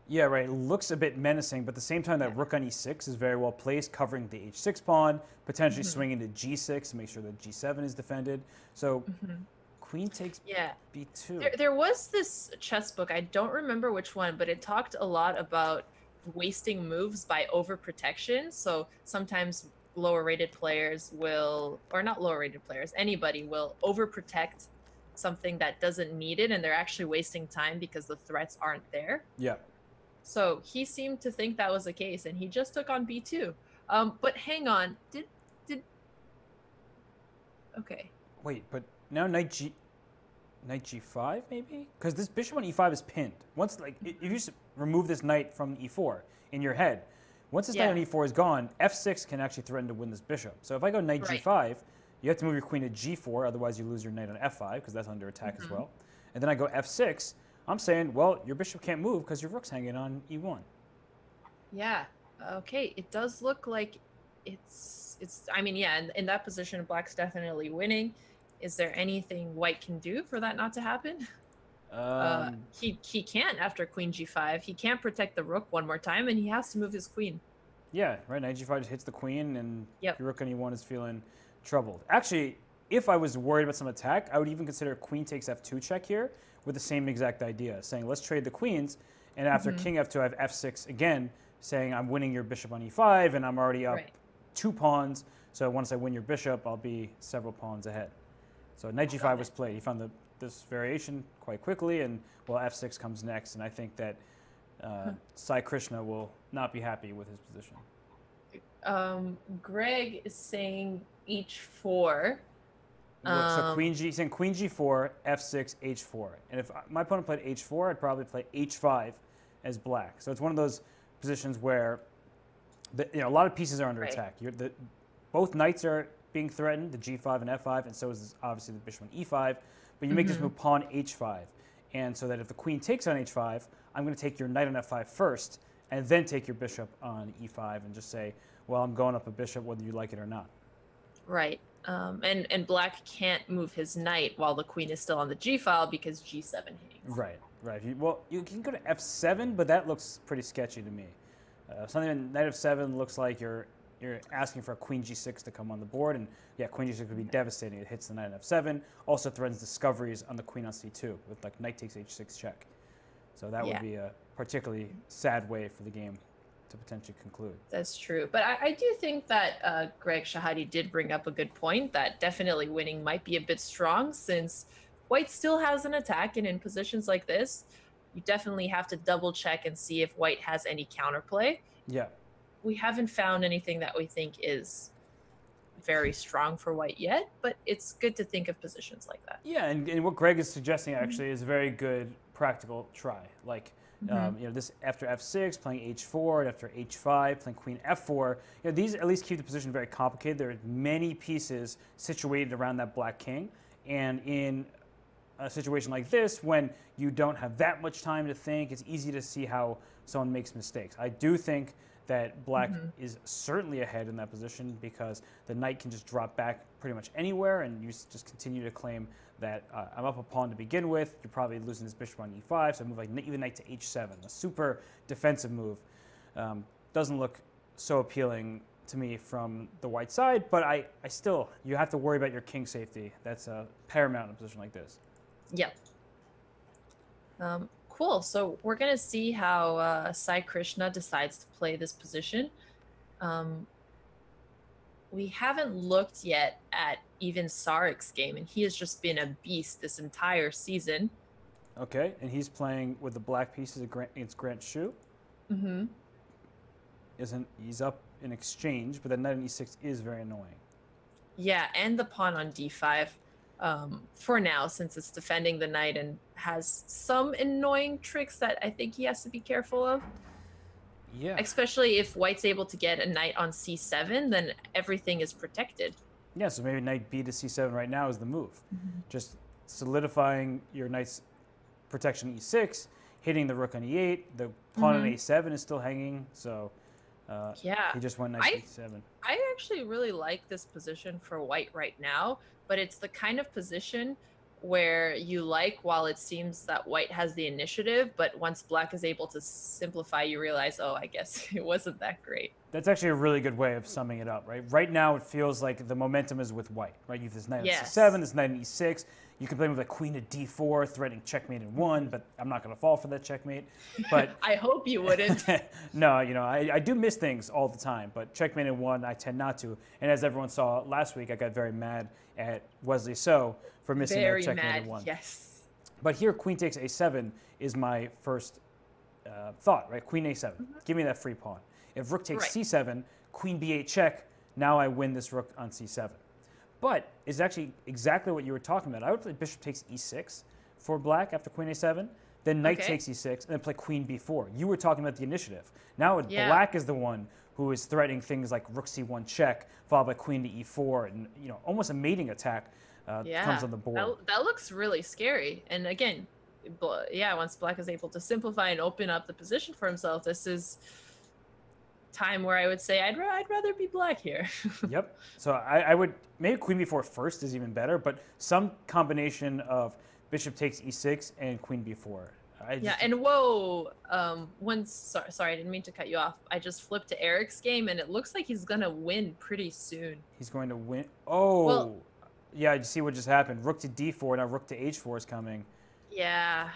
Yeah, right. It looks a bit menacing, but at the same time, that rook on e6 is very well placed, covering the h6 pawn, potentially swinging to g6 to make sure that g7 is defended. So queen takes b2. There was this chess book, I don't remember which one, but it talked a lot about wasting moves by overprotection. So sometimes lower rated players will, or not lower rated players, anybody will overprotect something that doesn't need it, and they're actually wasting time because the threats aren't there. Yeah. So he seemed to think that was the case, and he just took on b2. But hang on, okay. Wait, but now knight g5 maybe? Because this bishop on e5 is pinned. Once, like, if you just remove this knight from e4 in your head, once this knight on e4 is gone, f6 can actually threaten to win this bishop. So if I go knight g5, you have to move your queen to g4, otherwise you lose your knight on f5 because that's under attack as well. And then I go f6. I'm saying, well, your bishop can't move because your rook's hanging on e1. Yeah. Okay. It does look like it's. I mean, yeah. In that position, black's definitely winning. Is there anything white can do for that not to happen? He can't after queen g5. He can't protect the rook one more time, and he has to move his queen. Yeah, right. Knight g5 just hits the queen, and your rook on e1 is feeling troubled. Actually, if I was worried about some attack, I would even consider queen takes f2 check here with the same exact idea, saying let's trade the queens, and after king f2, I have f6 again, saying I'm winning your bishop on e5, and I'm already up 2 pawns. So once I win your bishop, I'll be several pawns ahead. So knight g5 was played. He found this variation quite quickly, and well, f6 comes next, and I think that Krishna will not be happy with his position. Greg is saying h4. So saying queen g4, f6, h4. And if my opponent played h4, I'd probably play h5 as black. So it's one of those positions where a lot of pieces are under attack. Both knights are being threatened, the g5 and f5, and so is obviously the bishop on e5. But you make this move pawn h5. And so that if the queen takes on h5, I'm going to take your knight on f5 first, and then take your bishop on e5 and just say, well, I'm going up a bishop whether you like it or not. Right. And black can't move his knight while the queen is still on the g file because g7 hangs. Right. You can go to f7, but that looks pretty sketchy to me. Something in knight f7 looks like you're asking for a queen g6 to come on the board, and yeah, queen g6 would be devastating. It hits the knight on f7, also threatens discoveries on the queen on c2 with like knight takes h6 check. So that would be a particularly sad way for the game to potentially conclude. That's true. But I do think that Greg Shahadi did bring up a good point that definitely winning might be a bit strong since White still has an attack. And in positions like this, you definitely have to double check and see if White has any counterplay. Yeah. We haven't found anything that we think is very strong for White yet, but it's good to think of positions like that. Yeah, and what Greg is suggesting actually is a very good practical try. Like, this after f6, playing h4, and after h5, playing queen f4. These at least keep the position very complicated. There are many pieces situated around that black king, and in a situation like this, when you don't have that much time to think, it's easy to see how someone makes mistakes. I do think that black is certainly ahead in that position because the knight can just drop back pretty much anywhere, and you just continue to claim that I'm up a pawn to begin with. You're probably losing this bishop on e5, so I move like even knight to h7, a super defensive move. Doesn't look so appealing to me from the white side, but I still, you have to worry about your king safety. That's paramount in a position like this. Yep. Cool. So we're going to see how Sai Krishna decides to play this position. We haven't looked yet at even Sarik's game, and he has just been a beast this entire season. Okay, and he's playing with the black pieces against Grant Shu. He's up in exchange, but the knight on e6 is very annoying. Yeah, and the pawn on d5 for now, since it's defending the knight and has some annoying tricks that I think he has to be careful of. Yeah. Especially if White's able to get a knight on c7, then everything is protected. Yeah, so maybe knight b to c7 right now is the move. Just solidifying your knight's protection e6, hitting the rook on e8, the pawn on a7 is still hanging, so he just went knight e7. I actually really like this position for White right now, but it's the kind of position where you like while it seems that White has the initiative, but once Black is able to simplify, you realize, oh, I guess it wasn't that great. That's actually a really good way of summing it up, right? Right now, it feels like the momentum is with White, right? You have this knight on c7, this knight on e6. You can play with a queen to d4, threatening checkmate in 1, but I'm not going to fall for that checkmate. But I hope you wouldn't. No, I do miss things all the time, but checkmate in 1, I tend not to. And as everyone saw last week, I got very mad at Wesley So for missing that checkmate in 1. Yes. But here, queen takes a7 is my first thought, right? Queen a7, give me that free pawn. If rook takes c7, queen b8 check, now I win this rook on c7. But it's actually exactly what you were talking about. I would play bishop takes e6 for black after queen a7, then knight takes e6, and then play queen b4. You were talking about the initiative. Now black is the one who is threatening things like rook c1 check, followed by queen to e4, and almost a mating attack comes on the board. That looks really scary. And again, once black is able to simplify and open up the position for himself, this is time where I would say I'd rather be black here. Yep. So I would, maybe queen b4 first is even better, but some combination of bishop takes e6 and queen b4. And sorry, I didn't mean to cut you off. I just flipped to Eric's game, and it looks like he's gonna win pretty soon. He's going to win. Oh, well, yeah. You see what just happened? Rook to d4. Now rook to h4 is coming. Yeah.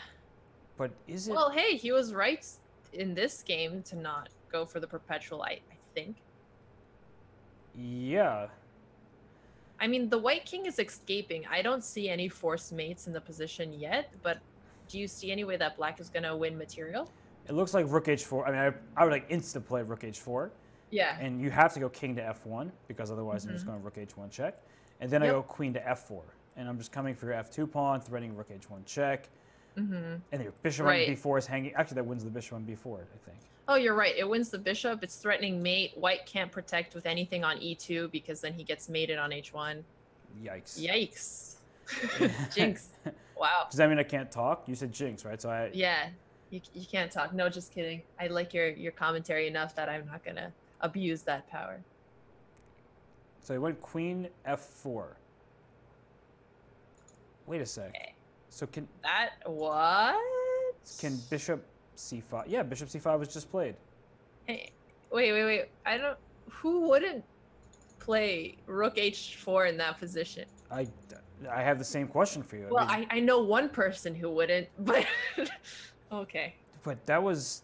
But is it? Well, hey, he was right in this game to not go for the perpetual. I think. Yeah. I mean, the white king is escaping. I don't see any forced mates in the position yet, but do you see any way that black is going to win material? It looks like rook h4. I mean, I would like instant play rook h4. Yeah. And you have to go king to f1 because otherwise I'm just going rook h1 check. And then I go queen to f4. And I'm just coming for your f2 pawn, threatening rook h1 check. And your bishop on b4 is hanging. Actually, that wins the bishop on b4, I think. Oh, you're right. It wins the bishop. It's threatening mate. White can't protect with anything on e2 because then he gets mated on h1. Yikes. Yikes. Jinx. Wow. Does that mean I can't talk? You said jinx, right? So Yeah. You can't talk. No, just kidding. I like your commentary enough that I'm not going to abuse that power. So he went queen f4. Wait a sec. Okay. So can... That what? Can bishop c5... Yeah, bishop c5 was just played. Hey, wait. I don't... Who wouldn't play rook h4 in that position? I have the same question for you. Well, I know one person who wouldn't, but Okay. But that was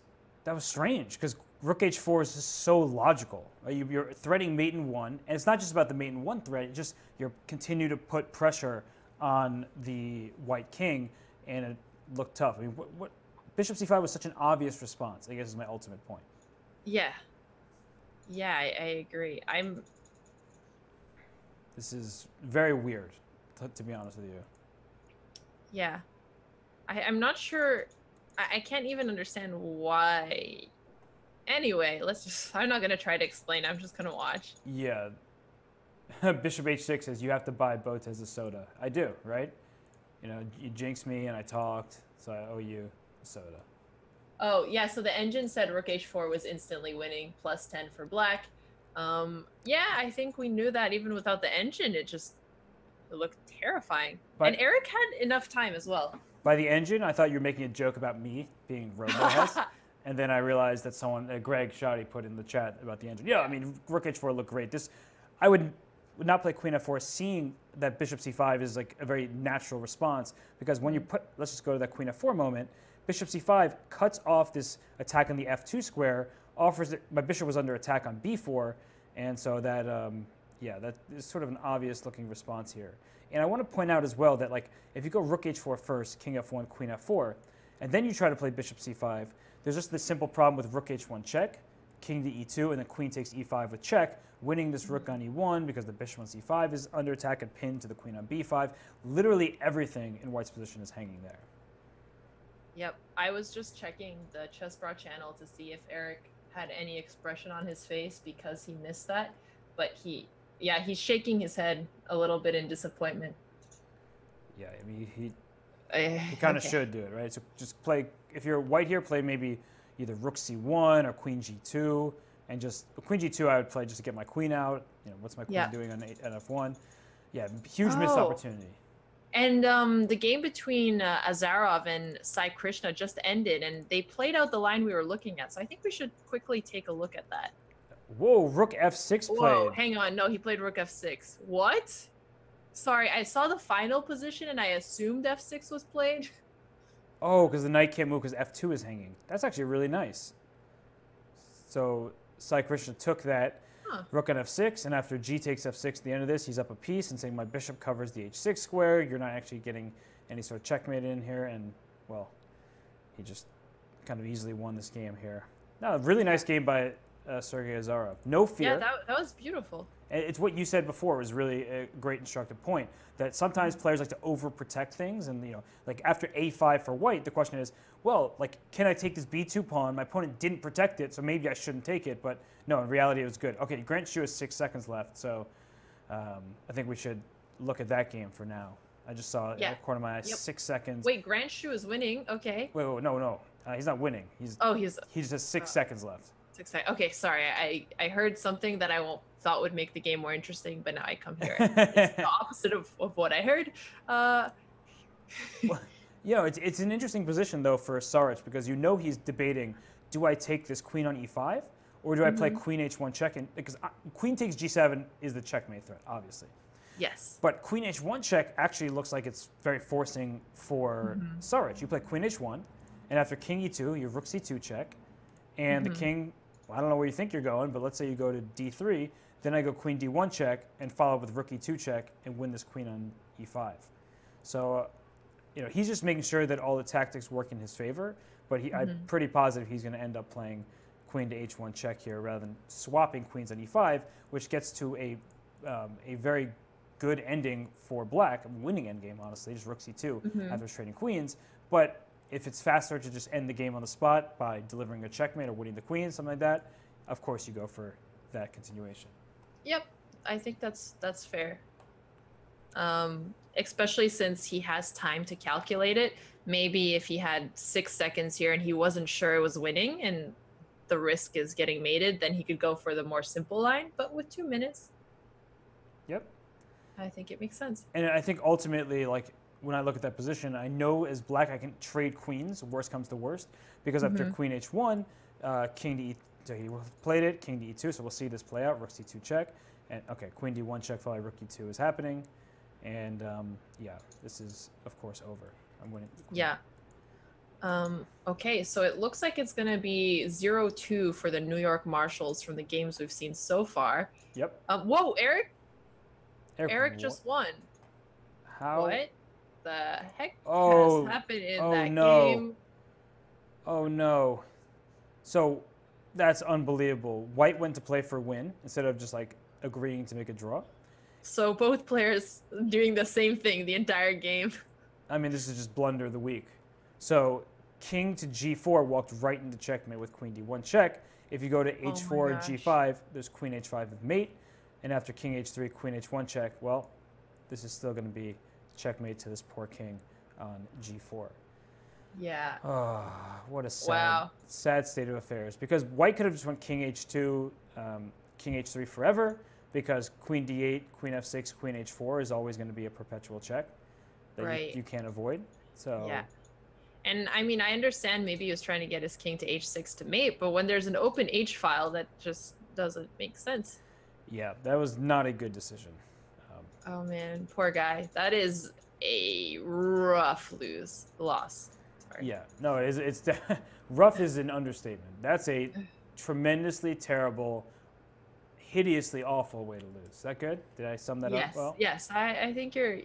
strange because rook h4 is just so logical. Right? You're threading mate in 1, and it's not just about the mate in 1 thread. It's just you continue to put pressure on the white king, and it looked tough. I mean, what bishop c5 was such an obvious response, I guess, is my ultimate point. Yeah. Yeah, I agree. This is very weird, to be honest with you. Yeah. I'm not sure. I can't even understand why. Anyway, I'm not going to try to explain. I'm just going to watch. Yeah. Bishop h6 says you have to buy Botez a soda. I do, right? You know, you jinxed me and I talked, so I owe you a soda. Oh, yeah, so the engine said rook h4 was instantly winning, plus 10 for black. Yeah, I think we knew that even without the engine, it looked terrifying. And Eric had enough time as well. By the engine, I thought you were making a joke about me being Robo-Hess. And then I realized that someone, Greg Shoddy, put in the chat about the engine. Yeah, I mean, rook h4 looked great. I would not play queen f4, seeing that bishop c5 is like a very natural response, because when you let's just go to that queen f4 moment, bishop c5 cuts off this attack on the f2 square, my bishop was under attack on b4, and so that, that is sort of an obvious looking response here. And I want to point out as well that, like, if you go rook h4 first, king f1, queen f4, and then you try to play bishop c5, there's just this simple problem with rook h1 check, king to e2, and then queen takes e5 with check, winning this rook on e1 because the bishop on c5 is under attack and pinned to the queen on b5. Literally everything in white's position is hanging there. Yep, I was just checking the Chessbra channel to see if Eric had any expression on his face because he missed that, but he's shaking his head a little bit in disappointment. Yeah, I mean, he kind of should do it, right? So just play, if you're white here, play maybe either rook c1 or queen g2, and just queen g2 I would play just to get my queen out. You know, what's my queen doing on f1? Yeah, huge missed opportunity. And the game between Azharov and Krishna just ended, and they played out the line we were looking at. So I think we should quickly take a look at that. Whoa, rook f6 played. Whoa, hang on. No, he played rook f6. What? Sorry, I saw the final position, and I assumed f6 was played. Oh, because the knight can't move because f2 is hanging. That's actually really nice. So Krishna took that. Rook on f6, and after g takes f6 at the end of this, he's up a piece and saying my bishop covers the h6 square. You're not actually getting any sort of checkmate in here, and, well, he just kind of easily won this game here. No, really nice game by Sergei Azharov. No fear. Yeah, that was beautiful. It's what you said before was really a great instructive point, that sometimes players like to overprotect things, and, you know, like after a5 for white, the question is, well, like, can I take this b2 pawn? My opponent didn't protect it, so maybe I shouldn't take it, but no, in reality it was good. Okay, Grant Shu has 6 seconds left, so I think we should look at that game for now. I just saw in the corner of my eye, 6 seconds. Wait, Grant Shu is winning, okay. Wait, no, he's not winning. He just has 6 seconds left. 6 seconds. Okay, sorry, I heard something that I thought would make the game more interesting, but now I come here. It's the opposite of what I heard. Well, you know, it's an interesting position, though, for Saric, because you know he's debating, do I take this queen on e5, or do I play queen h1 check? Because queen takes g7 is the checkmate threat, obviously. Yes. But queen h1 check actually looks like it's very forcing for Saric. You play queen h1, and after king e2, you have rook c2 check, and the king, well, I don't know where you think you're going, but let's say you go to d3, then I go queen d1 check and follow up with rook e2 check and win this queen on e5. So, you know, he's just making sure that all the tactics work in his favor, but I'm pretty positive he's going to end up playing queen to h1 check here rather than swapping queens on e5, which gets to a very good ending for black, winning endgame, honestly, just rook c2 after trading queens. But if it's faster to just end the game on the spot by delivering a checkmate or winning the queen, something like that, of course you go for that continuation. Yep, I think that's fair. Especially since he has time to calculate it. Maybe if he had 6 seconds here and he wasn't sure it was winning and the risk is getting mated, then he could go for the more simple line. But with 2 minutes, yep, I think it makes sense. And I think ultimately, like, when I look at that position, I know as black I can trade queens, worst comes to worst, because after queen h1, king to e2, so he played it, king to e2, so we'll see this play out, rook c2 check, and okay, queen d1 check followed by rook e2 is happening, and yeah, this is, of course, over. I'm winning. Yeah. Okay, so it looks like it's going to be 0-2 for the New York Marshals from the games we've seen so far. Yep. Whoa, Eric! Eric, Eric just won. How? What the heck has Oh, happened in oh that no. game? Oh no. So that's unbelievable. White went to play for a win instead of just like agreeing to make a draw. So both players doing the same thing the entire game. I mean, this is just blunder of the week. So king to g4 walked right into checkmate with queen d1 check. If you go to h4, g5, there's queen h5 with mate. And after king h3, queen h1 check, well, this is still going to be checkmate to this poor king on g4. Yeah. Oh, what a sad, Wow. sad state of affairs. Because white could have just went king h2, king h3 forever, because queen d8, queen f6, queen h4 is always going to be a perpetual check that Right. you can't avoid. So Yeah. And I mean, I understand maybe he was trying to get his king to h6 to mate, but when there's an open h file, that just doesn't make sense. yeah, that was not a good decision. Oh man, poor guy. That is a rough loss. Sorry. Yeah, no, it's rough is an understatement. That's a tremendously terrible, hideously awful way to lose. Is that good? Did I sum that up well? Yes. I think you're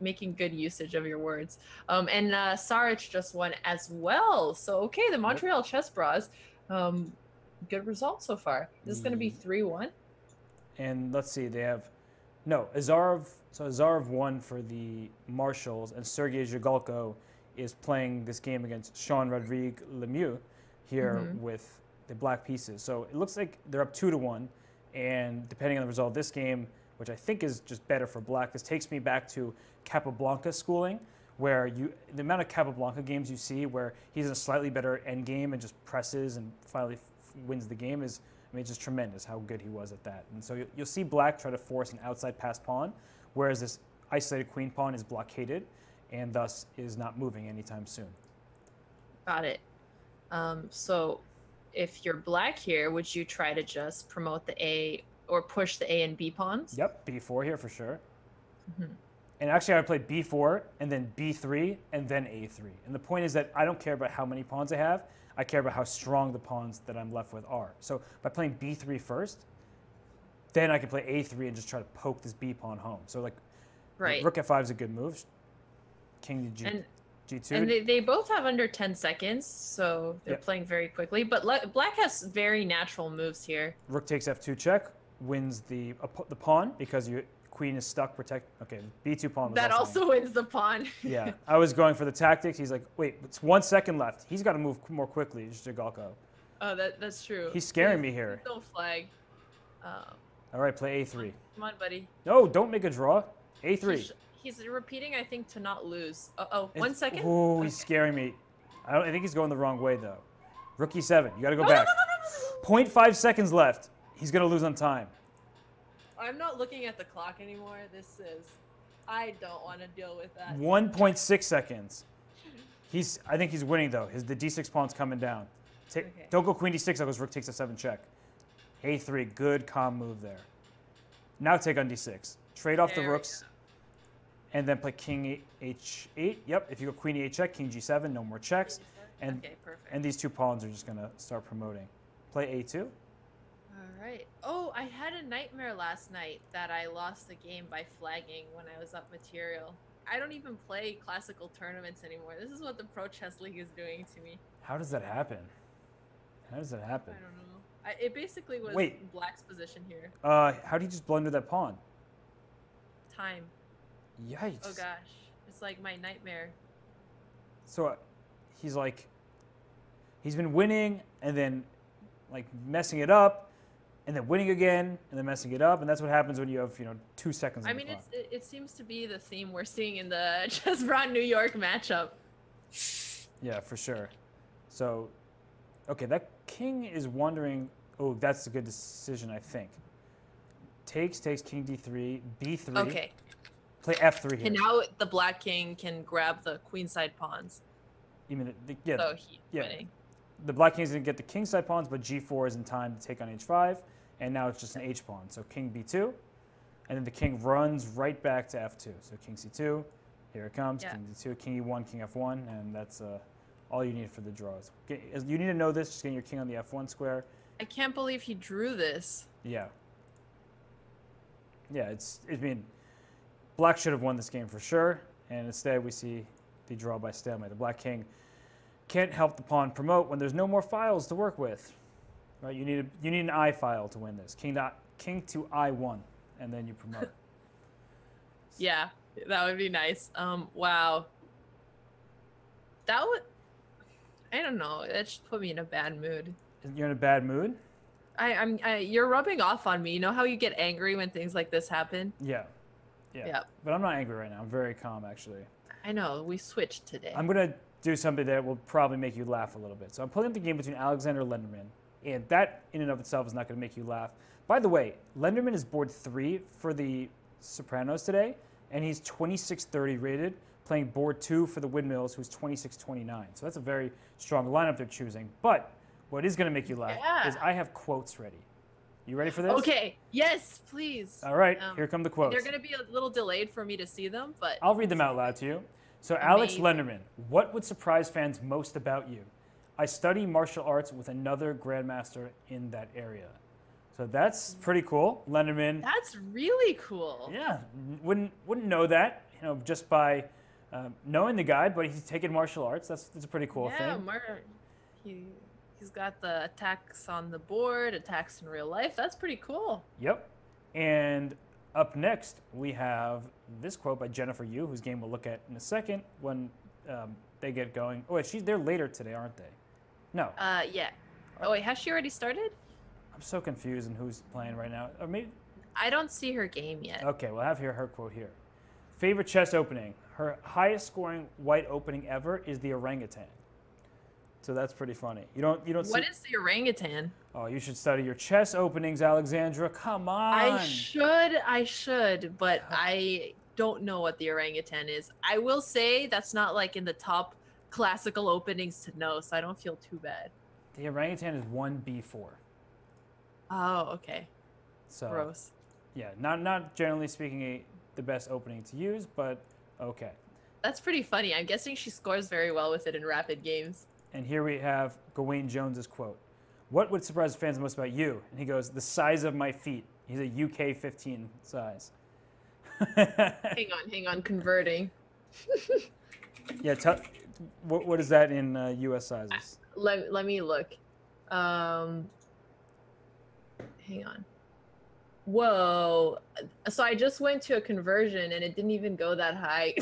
making good usage of your words. And Sarich just won as well. So okay, the Montreal Chess Bras, good result so far. This is going to be 3-1. And let's see, they have Azhar won for the Marshals, and Sergei Zhigalko is playing this game against Sean Rodrigue Lemieux here with the black pieces. So it looks like they're up 2-1, and depending on the result of this game, which I think is just better for black, this takes me back to Capablanca schooling, where the amount of Capablanca games you see where he's in a slightly better endgame and just presses and finally wins the game is, I mean, it's just tremendous how good he was at that. And so you'll see black try to force an outside pass pawn, whereas this isolated queen pawn is blockaded and thus is not moving anytime soon. Got it. So if you're black here, would you try to just promote the A or push the A and B pawns? Yep, b4 here for sure. And actually I would play b4 and then b3 and then a3. And the point is that I don't care about how many pawns I have. I care about how strong the pawns that I'm left with are. So by playing b3 first, then I can play a3 and just try to poke this b pawn home. So like, rook f5 is a good move. King to g2. And they both have under 10 seconds, so they're playing very quickly. But black has very natural moves here. Rook takes f2 check, wins the pawn because queen is stuck. Okay, b2 pawn was that also wins the pawn. Yeah, I was going for the tactics. He's like, wait, it's 1 second left. He's got to move more quickly, Zhigalko. Oh, that's true. He's scaring me here. Don't flag. All right, play a3. Come on, buddy. No, don't make a draw. a3. He's repeating, I think, to not lose. Oh, 1 second. Oh, he's scaring me. I think he's going the wrong way, though. Rook e7. You got to go back. 0.5 seconds left. He's going to lose on time. I'm not looking at the clock anymore. I don't want to deal with that. 1.6 seconds. I think he's winning, though. The d6 pawn's coming down. Don't go queen d6, because rook takes a 7 check. a3, good, calm move there. Now take on d6. Trade off the rooks. And then play king h8. Yep, if you go queen e8 check, king g7, no more checks. And, perfect. And these two pawns are just going to start promoting. Play a2. All right. Oh, I had a nightmare last night that I lost the game by flagging when I was up material. I don't even play classical tournaments anymore. This is what the Pro Chess League is doing to me. How does that happen? How does that happen? I don't know. It basically was black's position here. How do you just blunder that pawn? Time. Yikes. Oh gosh, it's like my nightmare. So he's been winning and then like messing it up and then winning again and then messing it up, and that's what happens when you have 2 seconds. I mean, it seems to be the theme we're seeing in the Chess Bra New York matchup. Yeah, for sure. So, okay, that king is wondering. Oh, that's a good decision, I think. Takes king d3, b3. Okay. Play f3 here. And now the black king can grab the queenside pawns. You mean So he's winning. The black king is going to get the kingside pawns, but g4 is in time to take on h5, and now it's just an h pawn. So king b2, and then the king runs right back to f2. So king c2, here it comes, king d2, king e1, king f1, and that's all you need for the draws. You need to know this, just getting your king on the f1 square. I can't believe he drew this. Yeah. Yeah, I mean, black should have won this game for sure, and instead we see the draw by stalemate. The black king can't help the pawn promote when there's no more files to work with. Right? You need an I file to win this. King to I1, and then you promote. Yeah, that would be nice. Wow. That would, I don't know. That just put me in a bad mood. You're in a bad mood? You're rubbing off on me. You know how you get angry when things like this happen? Yeah. But I'm not angry right now. I'm very calm, actually. I know. We switched today. I'm going to do something that will probably make you laugh a little bit. So I'm pulling up the game between Alexander and Lenderman, and that in and of itself is not going to make you laugh. By the way, Lenderman is board 3 for the Sopranos today, and he's 2630 rated, playing board 2 for the Windmills, who's 2629. So that's a very strong lineup they're choosing. But what is going to make you laugh is I have quotes ready. You ready for this? Okay. Yes, please. All right. Here come the quotes. They're going to be a little delayed for me to see them, but I'll read them out loud to you. So Alex Lenderman, what would surprise fans most about you? I study martial arts with another grandmaster in that area. So that's pretty cool. Lenderman. That's really cool. Yeah, wouldn't know that, just by knowing the guy, but he's taken martial arts. That's a pretty cool thing. Yeah, he's got the attacks on the board, attacks in real life. That's pretty cool. Yep. And up next, we have this quote by Jennifer Yu, whose game we'll look at in a second when they get going. Oh, wait, they're later today, aren't they? No. Yeah. Oh, wait, has she already started? I'm so confused in who's playing right now. Or maybe. I don't see her game yet. Okay, we'll have her quote here. Favorite chess opening. Her highest scoring white opening ever is the orangutan. So that's pretty funny. You don't see. What is the orangutan? Oh, you should study your chess openings, Alexandra. Come on. I should, but I don't know what the orangutan is. I will say that's not like in the top classical openings to know, so I don't feel too bad. The orangutan is 1b4. Oh, okay. So gross. Yeah, not generally speaking the best opening to use, but okay. That's pretty funny. I'm guessing she scores very well with it in rapid games. And here we have Gawain Jones's quote. What would surprise fans most about you? And he goes, the size of my feet. He's a UK 15 size. Hang on, converting. Yeah, what is that in US sizes? Let me look. Hang on. Whoa. So I just went to a conversion and it didn't even go that high.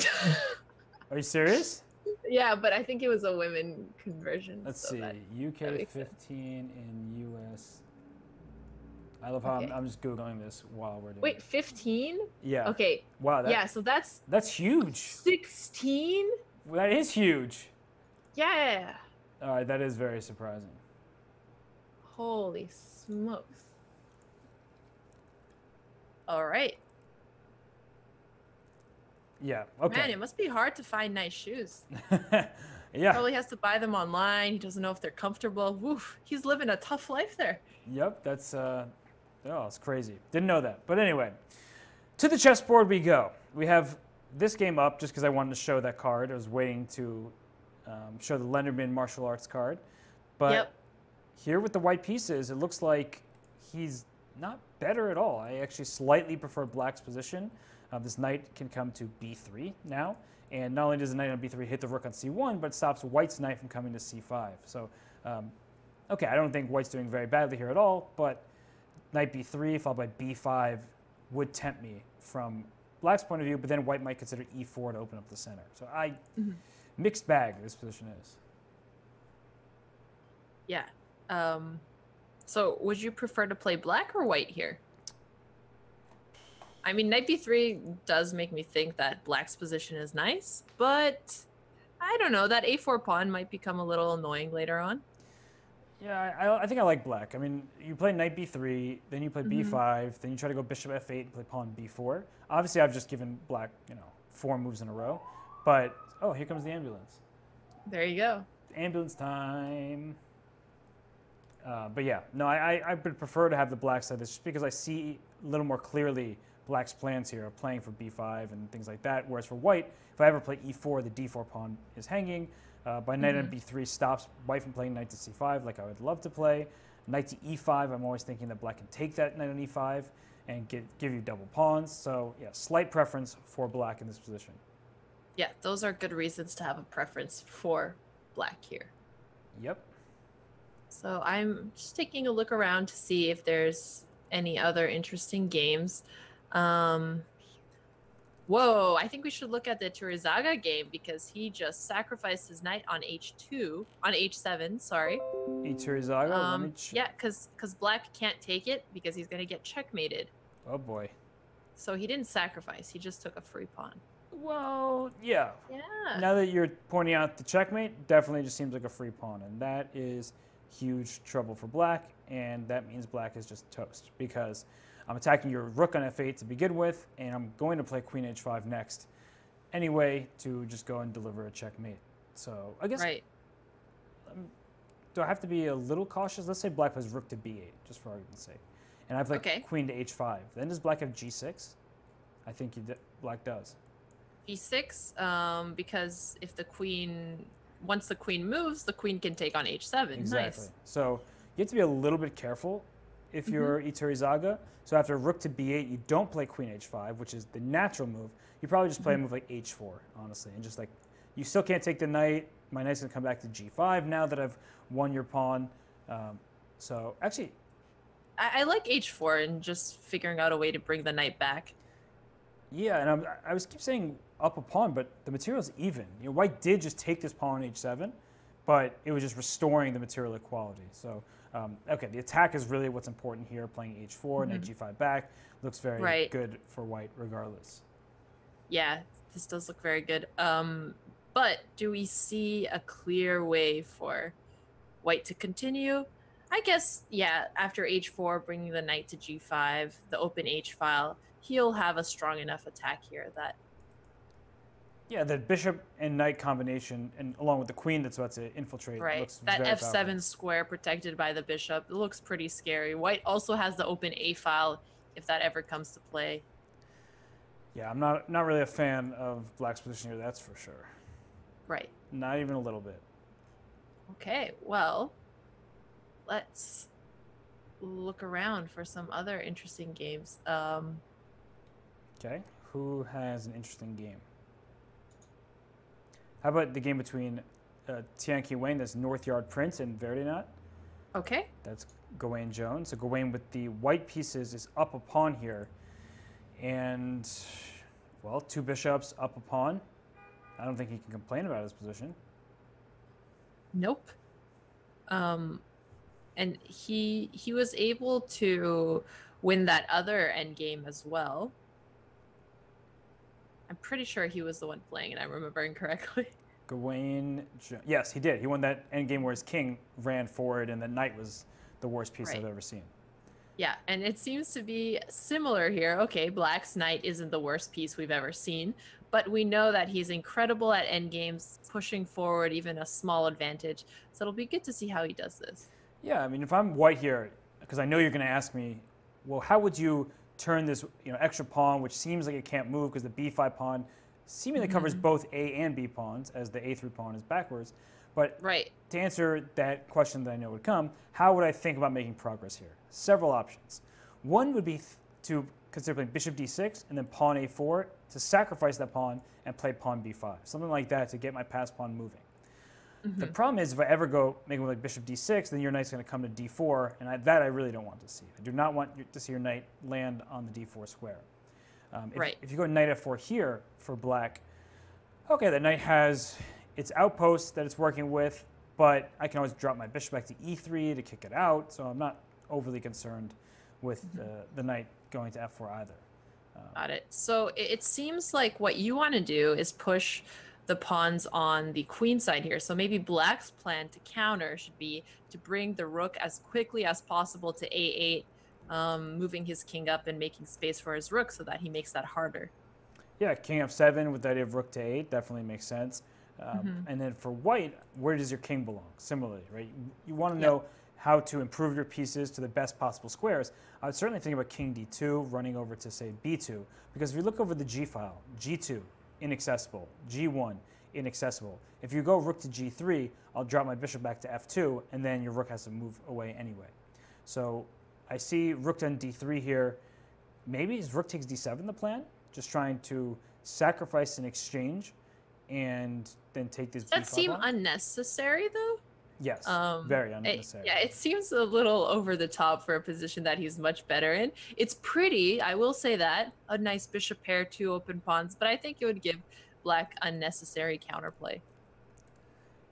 Are you serious? Yeah, but I think it was a women conversion. Let's see. UK 15 in US. I love how I'm just Googling this while we're doing it. Wait, 15? Yeah. Okay. Wow. Yeah, so that's huge. 16? Well, that is huge. Yeah. All right, that is very surprising. Holy smokes. All right. Yeah, okay. Man, it must be hard to find nice shoes. Yeah. Probably has to buy them online. He doesn't know if they're comfortable. Woof. He's living a tough life there. Yep, that's, it's crazy. Didn't know that. But anyway, to the chessboard we go. We have this game up just because I wanted to show that card. I was waiting to show the Lenderman martial arts card. But here with the white pieces, it looks like he's not better at all. I actually slightly prefer black's position. This knight can come to b3 now. And not only does the knight on b3 hit the rook on c1, but it stops white's knight from coming to c5. So, okay, I don't think white's doing very badly here at all, but knight b3 followed by b5 would tempt me from black's point of view, but then white might consider e4 to open up the center. So mixed bag this position is. Yeah. So would you prefer to play black or white here? I mean, knight b3 does make me think that black's position is nice, but I don't know. That a4 pawn might become a little annoying later on. Yeah, I think I like black. I mean, you play knight b3, then you play b5, then you try to go bishop f8 and play pawn b4. Obviously, I've just given black, 4 moves in a row. But, oh, here comes the ambulance. There you go. Ambulance time. But yeah, no, I would prefer to have the black side just because I see a little more clearly black's plans here of playing for b5 and things like that. Whereas for white, if I ever play e4, the d4 pawn is hanging. By knight on b3 stops white from playing knight to c5 like I would love to play. Knight to e5, I'm always thinking that black can take that knight on e5 and give you double pawns. So yeah, slight preference for black in this position. Yeah, those are good reasons to have a preference for black here. Yep. So I'm just taking a look around to see if there's any other interesting games. Whoa, I think we should look at the Turizaga game because he just sacrificed his knight on h7, sorry. Turizaga, yeah, because black can't take it because he's going to get checkmated. Oh boy. So he didn't sacrifice, he just took a free pawn. Well, yeah. Yeah. Now that you're pointing out the checkmate, definitely just seems like a free pawn, and that is huge trouble for black, and that means black is just toast because I'm attacking your rook on f8 to begin with, and I'm going to play queen h5 next anyway to just go and deliver a checkmate. So I guess, right. Do I have to be a little cautious? Let's say black plays rook to b8, just for argument's sake, and I play queen to h5. Then does black have g6? I think black does. g6, because if the queen, once the queen moves, the queen can take on h7. Exactly. Nice. So you have to be a little bit careful if you're Turizaga. So after rook to b8, you don't play queen h5, which is the natural move. You probably just play a move like h4, honestly, and just like, you still can't take the knight. My knight's gonna come back to g5 now that I've won your pawn. So actually, I like h4 and just figuring out a way to bring the knight back. Yeah, and I was keep saying up a pawn, but the material's even. You know, white did just take this pawn on h7, but it was just restoring the material equality. So, okay, the attack is really what's important here. Playing h4, knight g5 back looks very good for white regardless. Yeah, this does look very good. But do we see a clear way for white to continue? I guess, yeah, after h4, bringing the knight to g5, the open h file, he'll have a strong enough attack here that... Yeah, the bishop and knight combination, and along with the queen that's about to infiltrate, looks that very f7 powerful. square protected by the bishop, it looks pretty scary. White also has the open a file if that ever comes to play. Yeah, I'm not really a fan of black's position here, that's for sure. Right. Not even a little bit. Okay, well, let's look around for some other interesting games. Okay, who has an interesting game? How about the game between Tian Qi-Wang, that's North Yard Prince, and Verdinat? Okay. That's Gawain Jones. So Gawain with the white pieces is up a pawn here. And, well, two bishops up a pawn. I don't think he can complain about his position. Nope. And he was able to win that other endgame as well. I'm pretty sure he was the one playing, and I'm remembering correctly. Gawain, yes, he did. He won that endgame where his king ran forward, and the knight was the worst piece I've ever seen. Yeah, and it seems to be similar here. Okay, black's knight isn't the worst piece we've ever seen, but we know that he's incredible at endgames, pushing forward even a small advantage. So it'll be good to see how he does this. Yeah, I mean, if I'm white here, because I know you're going to ask me, well, how would you turn this extra pawn, which seems like it can't move because the b5 pawn seemingly covers both a and b pawns, as the a3 pawn is backwards. But to answer that question that I know would come, how would I think about making progress here? Several options. One would be to consider playing bishop d6 and then pawn a4 to sacrifice that pawn and play pawn b5. Something like that to get my passed pawn moving. The problem is if I ever go make a move like bishop d6, then your knight's going to come to d4, and that I really don't want to see. I do not want to see your knight land on the d4 square. If you go knight f4 here for black, okay, the knight has its outposts that it's working with, but I can always drop my bishop back to e3 to kick it out, so I'm not overly concerned with the knight going to f4 either. Got it. So it seems like what you want to do is push the pawns on the queen side here. So maybe black's plan to counter should be to bring the rook as quickly as possible to a8, moving his king up and making space for his rook so that he makes that harder. Yeah, king f7 with the idea of rook to 8 definitely makes sense. And then for white, where does your king belong? Similarly, right? You want to know how to improve your pieces to the best possible squares. I would certainly think about king d2, running over to, say, b2, because if you look over the g file, g2, inaccessible, g1, inaccessible. If you go rook to g3, I'll drop my bishop back to f2, and then your rook has to move away anyway. So I see rook on d3 here. Maybe is rook takes d7 the plan? Just trying to sacrifice an exchange and then take this Does that b5 seem on? unnecessary, though? Yes, very unnecessary. Yeah, it seems a little over the top for a position that he's much better in. It's pretty, I will say that. A nice bishop pair, 2 open pawns, but I think it would give black unnecessary counterplay.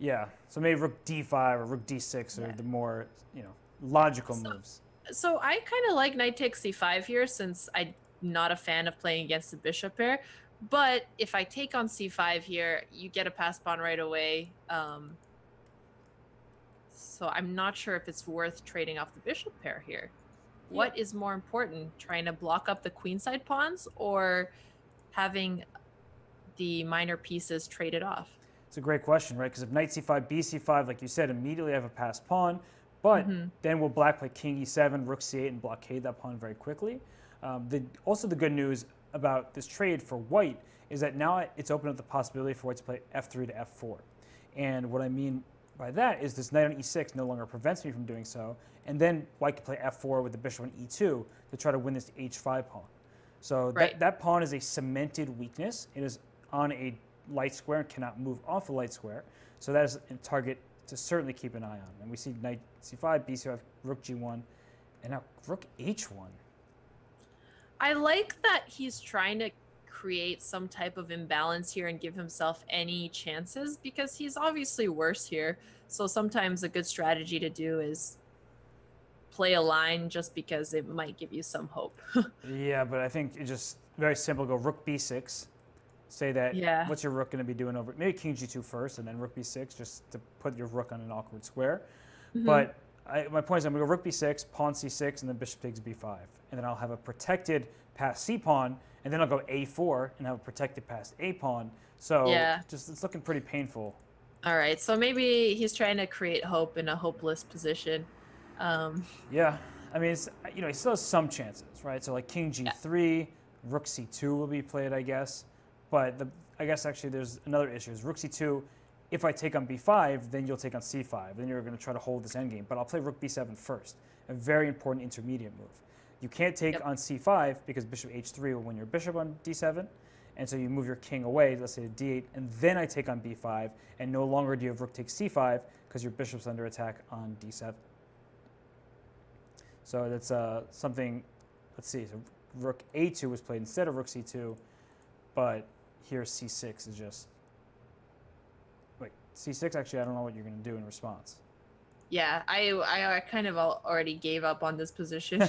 Yeah, so maybe rook d5 or rook d6 are the more, logical moves. So I kind of like knight takes c5 here, since I'm not a fan of playing against the bishop pair. But if I take on c5 here, you get a pass pawn right away. So I'm not sure if it's worth trading off the bishop pair here. Yeah. What is more important, trying to block up the queenside pawns or having the minor pieces traded off? It's a great question, right? Because if knight c5, bc5, like you said, immediately I have a passed pawn. But then will black play king e7, rook c8, and blockade that pawn very quickly. Also the good news about this trade for white is that now it's opened up the possibility for white to play f3 to f4. And what I mean by that is this knight on e6 no longer prevents me from doing so. And then white can play f4 with the bishop on e2 to try to win this h5 pawn. So that pawn is a cemented weakness. It is on a light square and cannot move off a light square. So that is a target to certainly keep an eye on. And we see knight c5, bc5, rook g1, and now rook h1. I like that he's trying to create some type of imbalance here and give himself any chances, because he's obviously worse here. So sometimes a good strategy to do is play a line just because it might give you some hope. Yeah, but I think it's just very simple. Go rook b6. Say that, what's your rook going to be doing over? Maybe king g2 first, and then rook b6, just to put your rook on an awkward square. But my point is I'm going to go rook b6, pawn c6, and then bishop takes b5. And then I'll have a protected passed c pawn, and then I'll go a4 and have a protected passed a pawn. So it's looking pretty painful. All right, so maybe he's trying to create hope in a hopeless position. Yeah, I mean, he still has some chances, right? So like king g3, rook c2 will be played, I guess. But I guess actually there's another issue. Is rook c2, if I take on b5, then you'll take on c5. Then you're going to try to hold this endgame. But I'll play rook b7 first, a very important intermediate move. You can't take on c5 because bishop h3 will win your bishop on d7. And so you move your king away, let's say to d8, and then I take on b5, and no longer do you have rook takes c5 because your bishop's under attack on d7. So that's something, let's see, so rook a2 was played instead of rook c2, but here c6 is just, wait, c6, actually I don't know what you're going to do in response. Yeah, I kind of already gave up on this position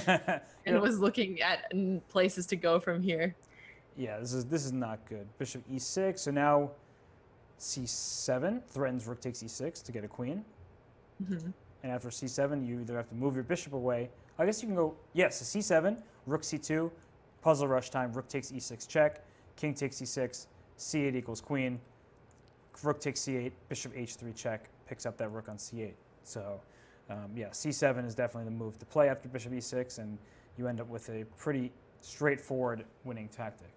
and was looking at places to go from here. Yeah, this is not good. Bishop e6, so now c7 threatens rook takes e6 to get a queen. And after c7, you either have to move your bishop away. I guess you can go, yes, c7, rook c2, puzzle rush time, rook takes e6 check, king takes e6, c8 equals queen, rook takes c8, bishop h3 check, picks up that rook on c8. So, yeah, c7 is definitely the move to play after bishop e6, and you end up with a pretty straightforward winning tactic.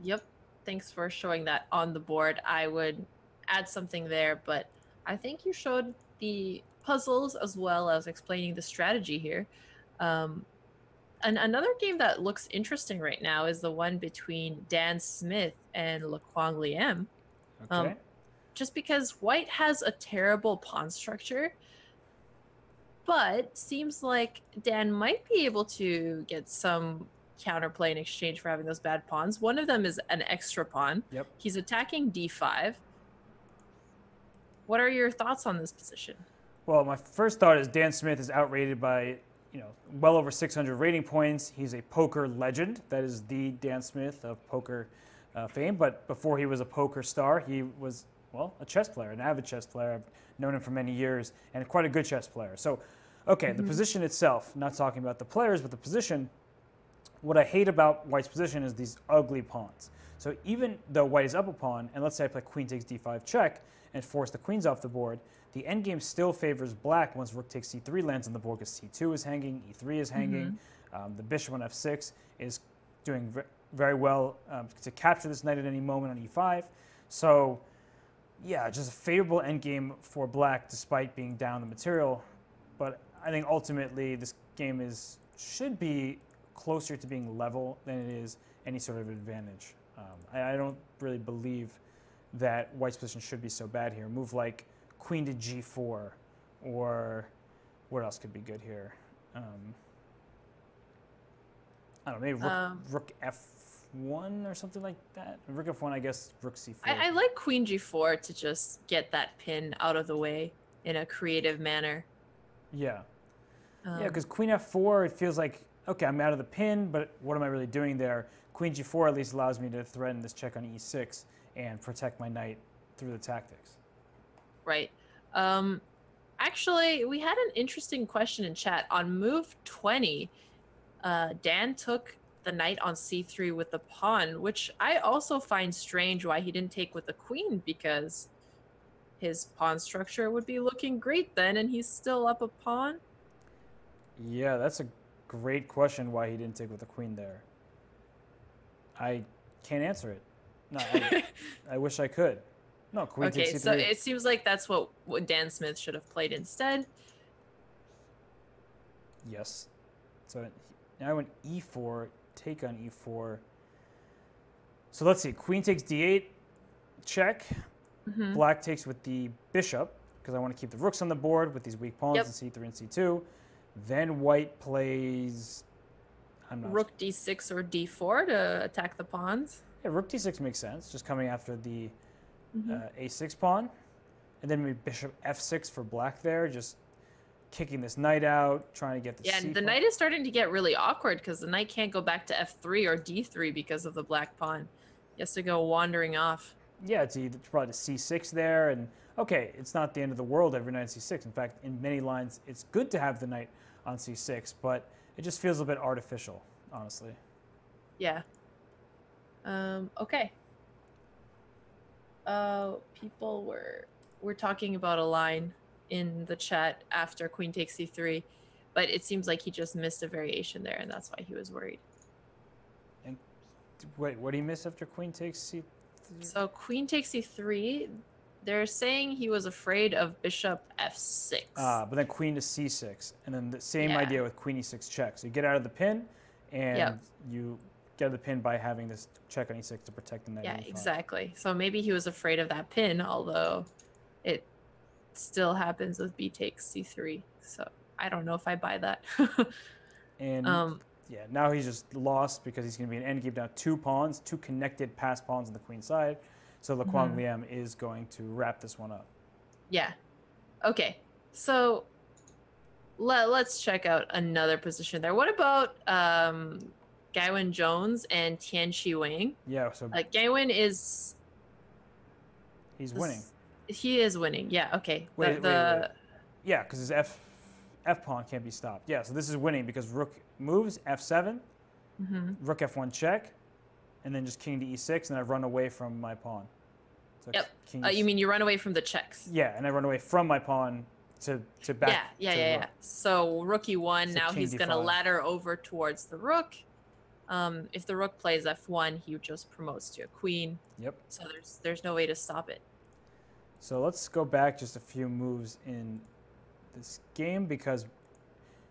Yep. Thanks for showing that on the board. I would add something there, but I think you showed the puzzles as well as explaining the strategy here. And another game that looks interesting right now is the one between Dan Smith and Lequang Liem. Okay. Just because white has a terrible pawn structure, but seems like Dan might be able to get some counterplay in exchange for having those bad pawns. One of them is an extra pawn. Yep. He's attacking d5. What are your thoughts on this position? Well, my first thought is Dan Smith is outrated by, well over 600 rating points. He's a poker legend. That is the Dan Smith of poker fame. But before he was a poker star, he was, well, a chess player, an avid chess player. I've known him for many years, and quite a good chess player. So, okay, the position itself, not talking about the players, but the position, what I hate about white's position is these ugly pawns. So even though white is up a pawn, and let's say I play queen takes d5 check and force the queens off the board, the endgame still favors black once rook takes c3 lands on the board because c2 is hanging, e3 is hanging. The bishop on f6 is doing very well to capture this knight at any moment on e5. So, yeah, just a favorable endgame for black despite being down the material. But I think ultimately this game should be closer to being level than it is any sort of advantage. I don't really believe that white's position should be so bad here. Move like queen to g4, or what else could be good here? I don't know, maybe rook f1 or something like that. Rook f1, I guess rook c4. I like queen g4 to just get that pin out of the way in a creative manner. Yeah. Yeah, because queen f4, it feels like, okay, I'm out of the pin, but what am I really doing there? Queen g4 at least allows me to threaten this check on e6 and protect my knight through the tactics. Right. Actually, we had an interesting question in chat. On move 20, Dan took the knight on c3 with the pawn, which I also find strange why he didn't take with the queen, because his pawn structure would be looking great then, and he's still up a pawn. Yeah, that's a great question why he didn't take with the queen there. I can't answer it. No, I wish I could. No, queen takes c3. So it seems like that's what Dan Smith should have played instead. Yes. So now I went e4, take on e4. So let's see. Queen takes d8, check. Mm-hmm. Black takes with the bishop, because I want to keep the rooks on the board with these weak pawns in c3 and c2. Then white plays... rook d6 or d4 to attack the pawns. Yeah, rook d6 makes sense, just coming after the a6 pawn. And then maybe bishop f6 for black there, just kicking this knight out, trying to get the and the knight is starting to get really awkward because the knight can't go back to f3 or d3 because of the black pawn. He has to go wandering off. Yeah, it's probably to c6 there, and okay, it's not the end of the world every knight on c6. In fact, in many lines, it's good to have the knight on c6, but it just feels a bit artificial, honestly. Yeah. Okay. People were talking about a line in the chat after queen takes c3, but it seems like he just missed a variation there, and that's why he was worried. And wait, what did he miss after queen takes c3? So queen takes c3. They're saying he was afraid of bishop f6. But then queen to c6, and then the same idea with queen e6 check. So you get out of the pin, and you get out of the pin by having this check on e6 to protect the knight. Yeah, exactly. So maybe he was afraid of that pin, although it still happens with b takes c3. So I don't know if I buy that. And yeah, now he's just lost because he's going to be an endgame down 2 pawns, 2 connected passed pawns on the queen side. So Lequang Liam is going to wrap this one up. Yeah. Okay. So let's check out another position there. What about Gaiwen Jones and Tian Shi Wang? Yeah. So Gaiwen is... He's winning. He is winning. Yeah. Okay. Wait. Yeah, because his F pawn can't be stopped. Yeah. So this is winning because rook moves f7, rook f1 check, and then just king to e6, and I run away from my pawn. So you mean you run away from the checks? Yeah, and I run away from my pawn to back. Yeah. So rook e1, now he's going to ladder over towards the rook. If the rook plays f1, he just promotes to a queen. Yep. So there's no way to stop it. So let's go back just a few moves in this game because,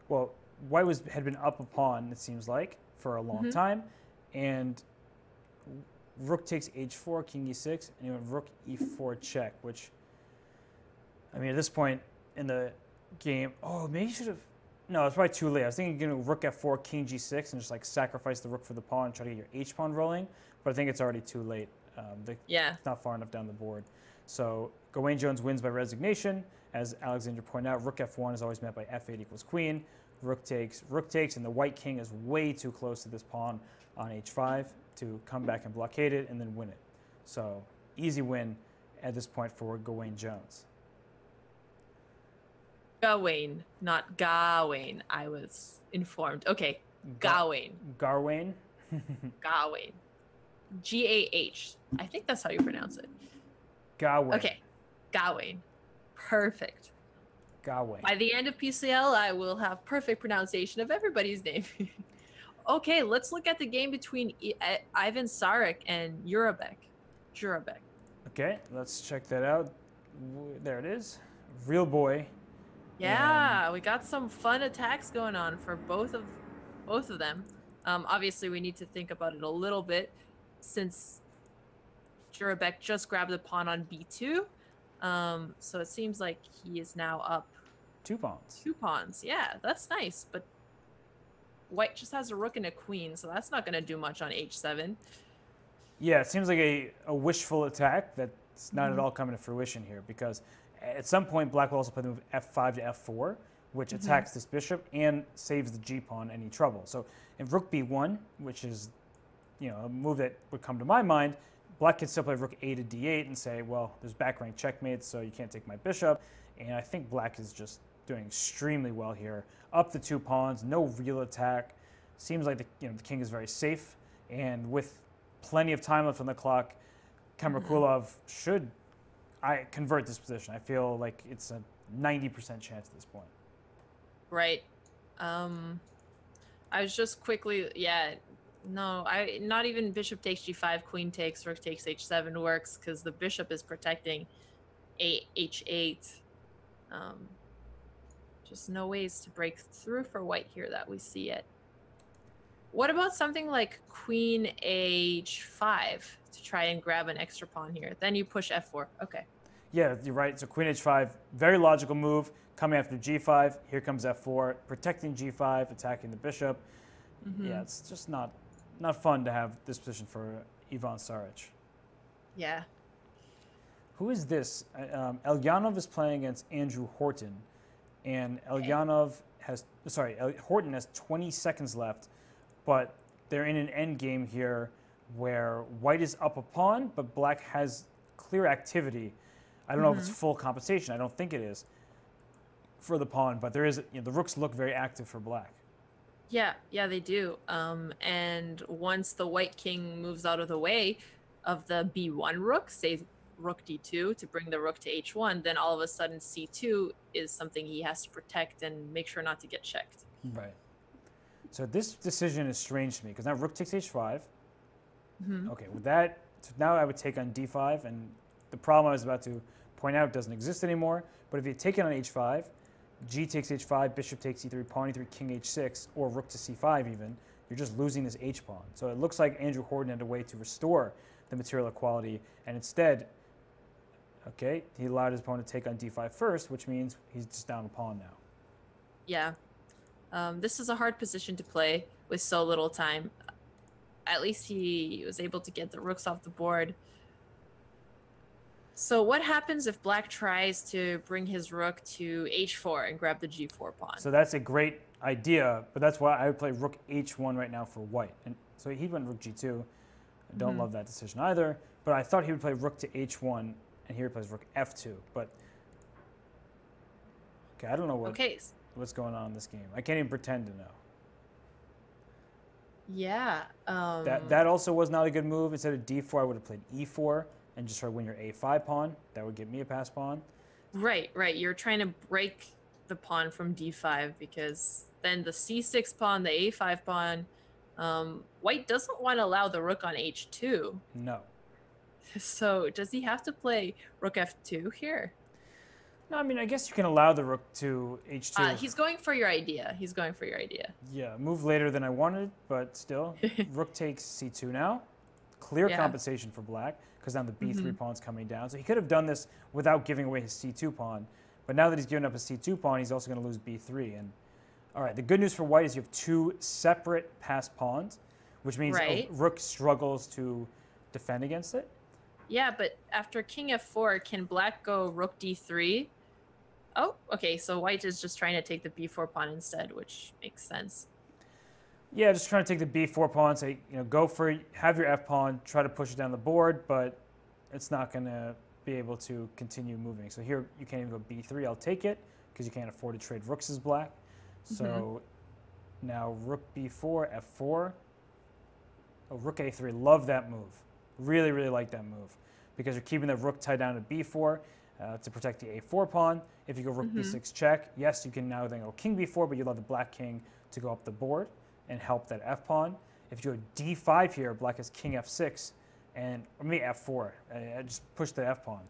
well, white had been up a pawn, it seems like, for a long time, and rook takes h4, king e6, and he went rook e4 check, which, I mean, at this point in the game, maybe you should have, no, it's probably too late. I was thinking, rook f4, king g6, and just like sacrifice the rook for the pawn and try to get your h pawn rolling, but I think it's already too late. It's not far enough down the board. So Gaiwen Jones wins by resignation. As Alexandra pointed out, rook f1 is always met by f8 equals queen. Rook takes, and the white king is way too close to this pawn on h5 to come back and blockade it and then win it. So easy win at this point for Gaiwen Jones. Gawain, not Gawain. I was informed. Okay, Gawain. Gawain? Gawain. G-A-H. I think that's how you pronounce it. Gawain. Okay, Gawain. Perfect. Gawain. By the end of PCL, I will have perfect pronunciation of everybody's name. Okay, let's look at the game between Ivan Sarek and Jurabek. Okay, let's check that out. There it is. Real boy. And Yeah, we got some fun attacks going on for both of them. Obviously, we need to think about it a little bit since Jurabek just grabbed the pawn on b2. So it seems like he is now up 2 pawns. 2 pawns. Yeah, that's nice, but white just has a rook and a queen, so that's not going to do much on h7. Yeah, it seems like a wishful attack that's not at all coming to fruition here, because at some point black will also play the move f5 to f4, which attacks this bishop and saves the g-pawn any trouble. So in rook b1, which is a move that would come to my mind, black can still play rook a to d8 and say, well, there's back rank checkmates, so you can't take my bishop. And I think black is just doing extremely well here. Up the 2 pawns, no real attack. Seems like the king is very safe, and with plenty of time left on the clock, Kamrakulov should convert this position. I feel like it's a 90% chance at this point. Right. I was just quickly, no, not even bishop takes g5, queen takes, rook takes h7 works because the bishop is protecting h8. Just no ways to break through for white here that we see yet. What about something like queen h5 to try and grab an extra pawn here? Then you push f4. Okay. Yeah, you're right. So queen h5, very logical move. Coming after g5, here comes f4, protecting g5, attacking the bishop. Yeah, it's just not fun to have this position for Ivan Sarich. Yeah. Who is this? Leonov is playing against Andrew Horton, and Horton has 20 seconds left, but they're in an endgame here where white is up a pawn, but black has clear activity. I don't know if it's full compensation. I don't think it is for the pawn, but there is. The rooks look very active for black. Yeah, they do. And once the white king moves out of the way of the b1 rook, say rook d2 to bring the rook to h1, then all of a sudden c2 is something he has to protect and make sure not to get checked. Right. So this decision is strange to me because now rook takes h5. Okay, with that, so now I would take on d5, and the problem I was about to point out doesn't exist anymore. But if you take it on h5, g takes h5, bishop takes e3, pawn e3, king h6, or rook to c5 even, you're just losing this h-pawn. So it looks like Andrew Horton had a way to restore the material equality, and instead, okay, he allowed his opponent to take on d5 first, which means he's just down a pawn now. Yeah. This is a hard position to play with so little time. At least he was able to get the rooks off the board. So what happens if black tries to bring his rook to h4 and grab the g4 pawn? So that's a great idea, but that's why I would play rook h1 right now for white. And so he went rook g2. I don't love that decision either, but I thought he would play rook to h1, and here he plays rook f2. But okay, I don't know what's going on in this game. I can't even pretend to know. Yeah. That also was not a good move. Instead of d4, I would have played e4 and just try to win your a5 pawn. That would get me a pass pawn. Right. You're trying to break the pawn from d5 because then the c6 pawn, the a5 pawn, white doesn't want to allow the rook on h2. No. So does he have to play rook f2 here? No, I mean, I guess you can allow the rook to h2. He's going for your idea. Yeah, move later than I wanted, but still. Rook takes c2 now. Clear compensation for black, because now the b3 pawn's coming down. So he could have done this without giving away his c2 pawn. But now that he's given up his c2 pawn, he's also going to lose b3. And all right, the good news for white is you have 2 separate passed pawns, which means a rook struggles to defend against it. Yeah, but after king f4, can black go rook d3? Oh, okay, so white is just trying to take the b4 pawn instead, which makes sense. Yeah, just trying to take the b4 pawn, say, go for it, have your f pawn, try to push it down the board, but it's not going to be able to continue moving. So here you can't even go b3. I'll take it because you can't afford to trade rooks as black. So now rook b4, f4. Oh, rook a3. Love that move. Really, really like that move because you're keeping the rook tied down to b4 to protect the a4 pawn. If you go rook b6 check, yes, you can now then go king b4, but you allow the black king to go up the board. and help that f pawn. If you go d5 here, black has king f6, and or maybe f4. I just push the f pawn.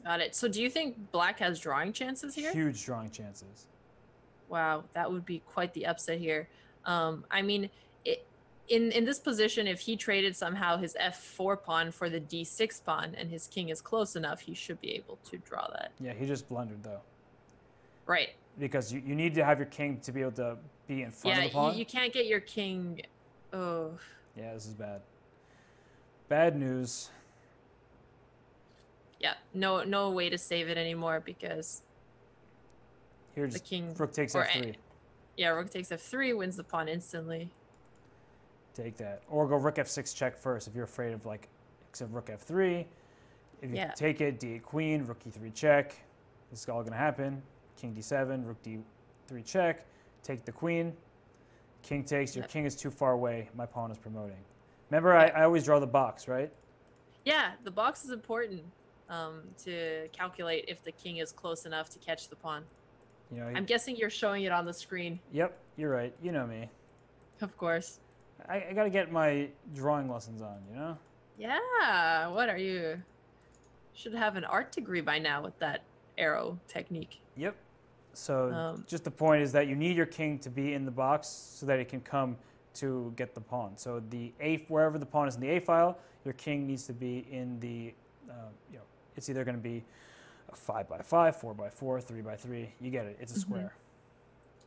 Got it. So do you think black has drawing chances here? Huge drawing chances. Wow, that would be quite the upset here. I mean, in this position, if he traded somehow his f4 pawn for the d6 pawn and his king is close enough, he should be able to draw that. Yeah, he just blundered though. Right. Because you need to have your king to be able to be in front of the pawn. Yeah, you can't get your king. Oh. Yeah, this is bad. Bad news. Yeah, no way to save it anymore because Here's the king rook takes f3. Yeah, rook takes f3, wins the pawn instantly. Take that. Or go rook f6 check first if you're afraid of like, except rook f3. If you take it, d8 queen, rook e3 check. This is all going to happen. King d7, rook d3 check. Take the queen. King takes. Your king is too far away. My pawn is promoting. Remember, I always draw the box, right? Yeah, the box is important to calculate if the king is close enough to catch the pawn. You know, I'm guessing you're showing it on the screen. Yep, you're right. You know me. Of course. I got to get my drawing lessons on, you know? Yeah, what are you? Should have an art degree by now with that arrow technique. Yep. So just the point is that you need your king to be in the box so that it can come to get the pawn. So the wherever the pawn is in the A file, your king needs to be in the, it's either going to be a 5x5, 4x4, 3x3. You get it. It's a square.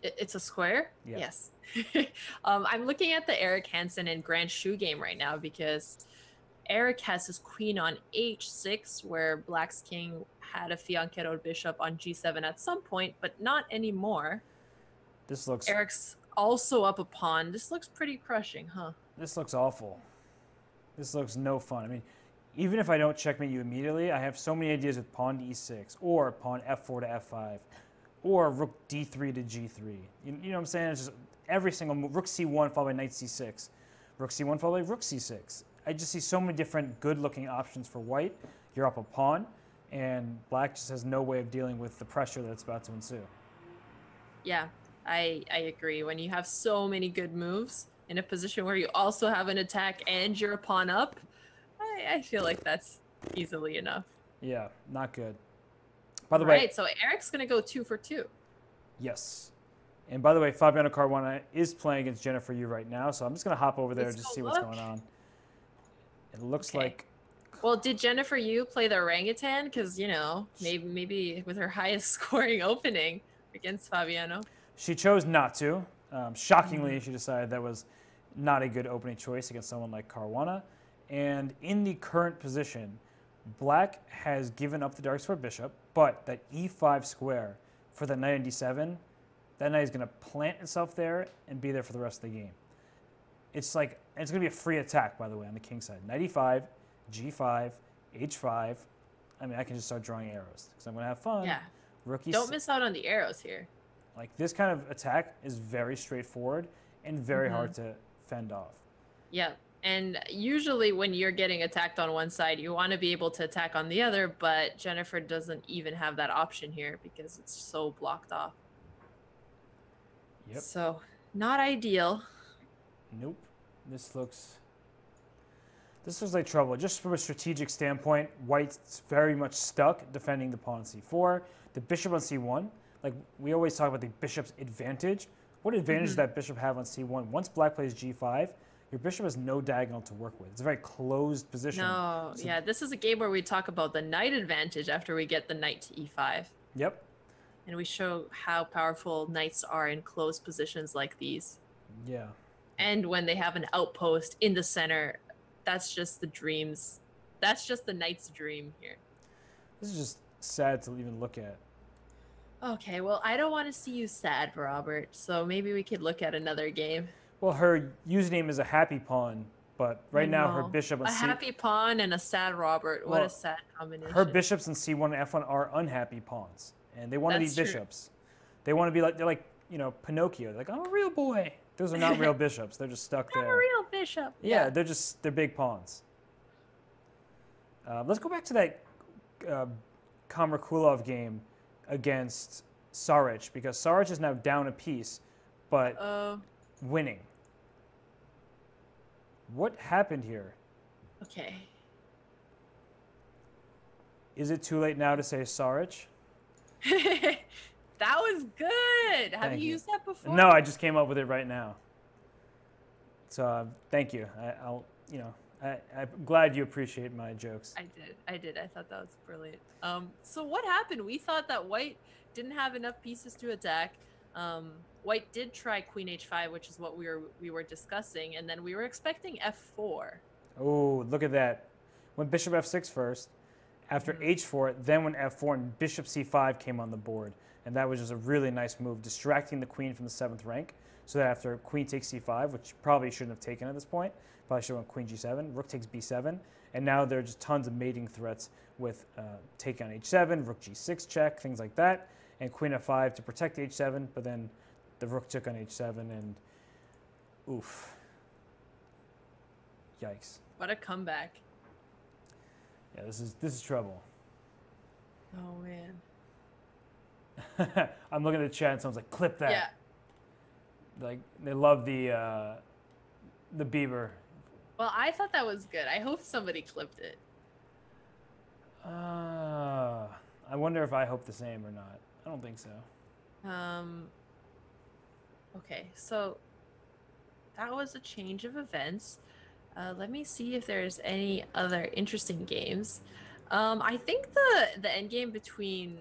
It's a square? Yeah. Yes. I'm looking at the Eric Hansen and Grant Shu game right now because Eric has his queen on h6, where black's king had a fianchettoed bishop on g7 at some point, but not anymore. This looks... Eric's also up a pawn. This looks pretty crushing, huh? This looks awful. This looks no fun. I mean, even if I don't checkmate you immediately, I have so many ideas with pawn to e6, or pawn f4 to f5, or rook d3 to g3. You know what I'm saying? It's just every single move. Rook c1 followed by knight c6. Rook c1 followed by rook c6. I just see so many different good-looking options for white. You're up a pawn, and black just has no way of dealing with the pressure that's about to ensue. Yeah, I agree. When you have so many good moves in a position where you also have an attack and you're a pawn up, I feel like that's easily enough. Yeah, not good. By the way, right, so Eric's going to go 2 for 2. Yes. And by the way, Fabiano Caruana is playing against Jennifer Yu right now, so I'm just going to hop over there and just see what's going on. It looks like... Well, did Jennifer Yu play the orangutan? Because, you know, maybe with her highest scoring opening against Fabiano. She chose not to. Shockingly, she decided that was not a good opening choice against someone like Caruana. And in the current position, black has given up the dark square bishop, but that e5 square for the knight on d7, that knight is going to plant itself there and be there for the rest of the game. It's like, and it's going to be a free attack, by the way, on the king side. Knight e5, g5, h5. I mean, I can just start drawing arrows because I'm going to have fun. Yeah. Rook Don't miss out on the arrows here. Like, this kind of attack is very straightforward and very hard to fend off. Yeah. And usually when you're getting attacked on one side, you want to be able to attack on the other, but Jennifer doesn't even have that option here because it's so blocked off. Yep. So, not ideal. Nope. This looks like trouble. Just from a strategic standpoint, white's very much stuck defending the pawn on c4. The bishop on c1, like we always talk about the bishop's advantage. What advantage does that bishop have on c1? Once black plays g5, your bishop has no diagonal to work with. It's a very closed position. No, so, yeah, this is a game where we talk about the knight advantage after we get the knight to e5. Yep. And we show how powerful knights are in closed positions like these. Yeah. And when they have an outpost in the center, that's just the dreams. That's just the knight's dream here. This is just sad to even look at. Okay, well, I don't want to see you sad, Robert, so maybe we could look at another game. Well, her username is a happy pawn, but right now her bishop on a happy pawn and a sad Robert. What a sad combination. Her bishops in c1 and f1 are unhappy pawns, and they want to be bishops. They want to be like, they're like, you know, Pinocchio. They're like, I'm a real boy. Those are not real bishops. They're just stuck there. I'm a real bishop. Yeah, they're big pawns. Let's go back to that Kamrakulov game against Saric, because Saric is now down a piece, but winning. What happened here? Okay. Is it too late now to say Sarich? That was good. Have Thank you you. used that before? No, I just came up with it right now. So thank you. I'm glad you appreciate my jokes. I did. I thought that was brilliant. So what happened? We thought that white didn't have enough pieces to attack. White did try queen h5, which is what we were discussing, and then we were expecting f4. Oh, look at that. Went bishop f6 first, after h4, then went f4, and bishop c5 came on the board. And that was just a really nice move, distracting the queen from the 7th rank. So that after queen takes c5, which probably shouldn't have taken at this point, probably should have went queen g7, rook takes b7, and now there are just tons of mating threats with take on h7, rook g6 check, things like that, and queen f5 to protect h7, but then the rook took on h7, and oof. Yikes. What a comeback. Yeah, this is trouble. Oh, man. I'm looking at the chat and someone's like, clip that. Yeah. Like, they love the Bieber. Well, I thought that was good. I hope somebody clipped it. I wonder if I hope the same or not. I don't think so. Okay, so that was a change of events. Let me see if there's any other interesting games. I think the endgame between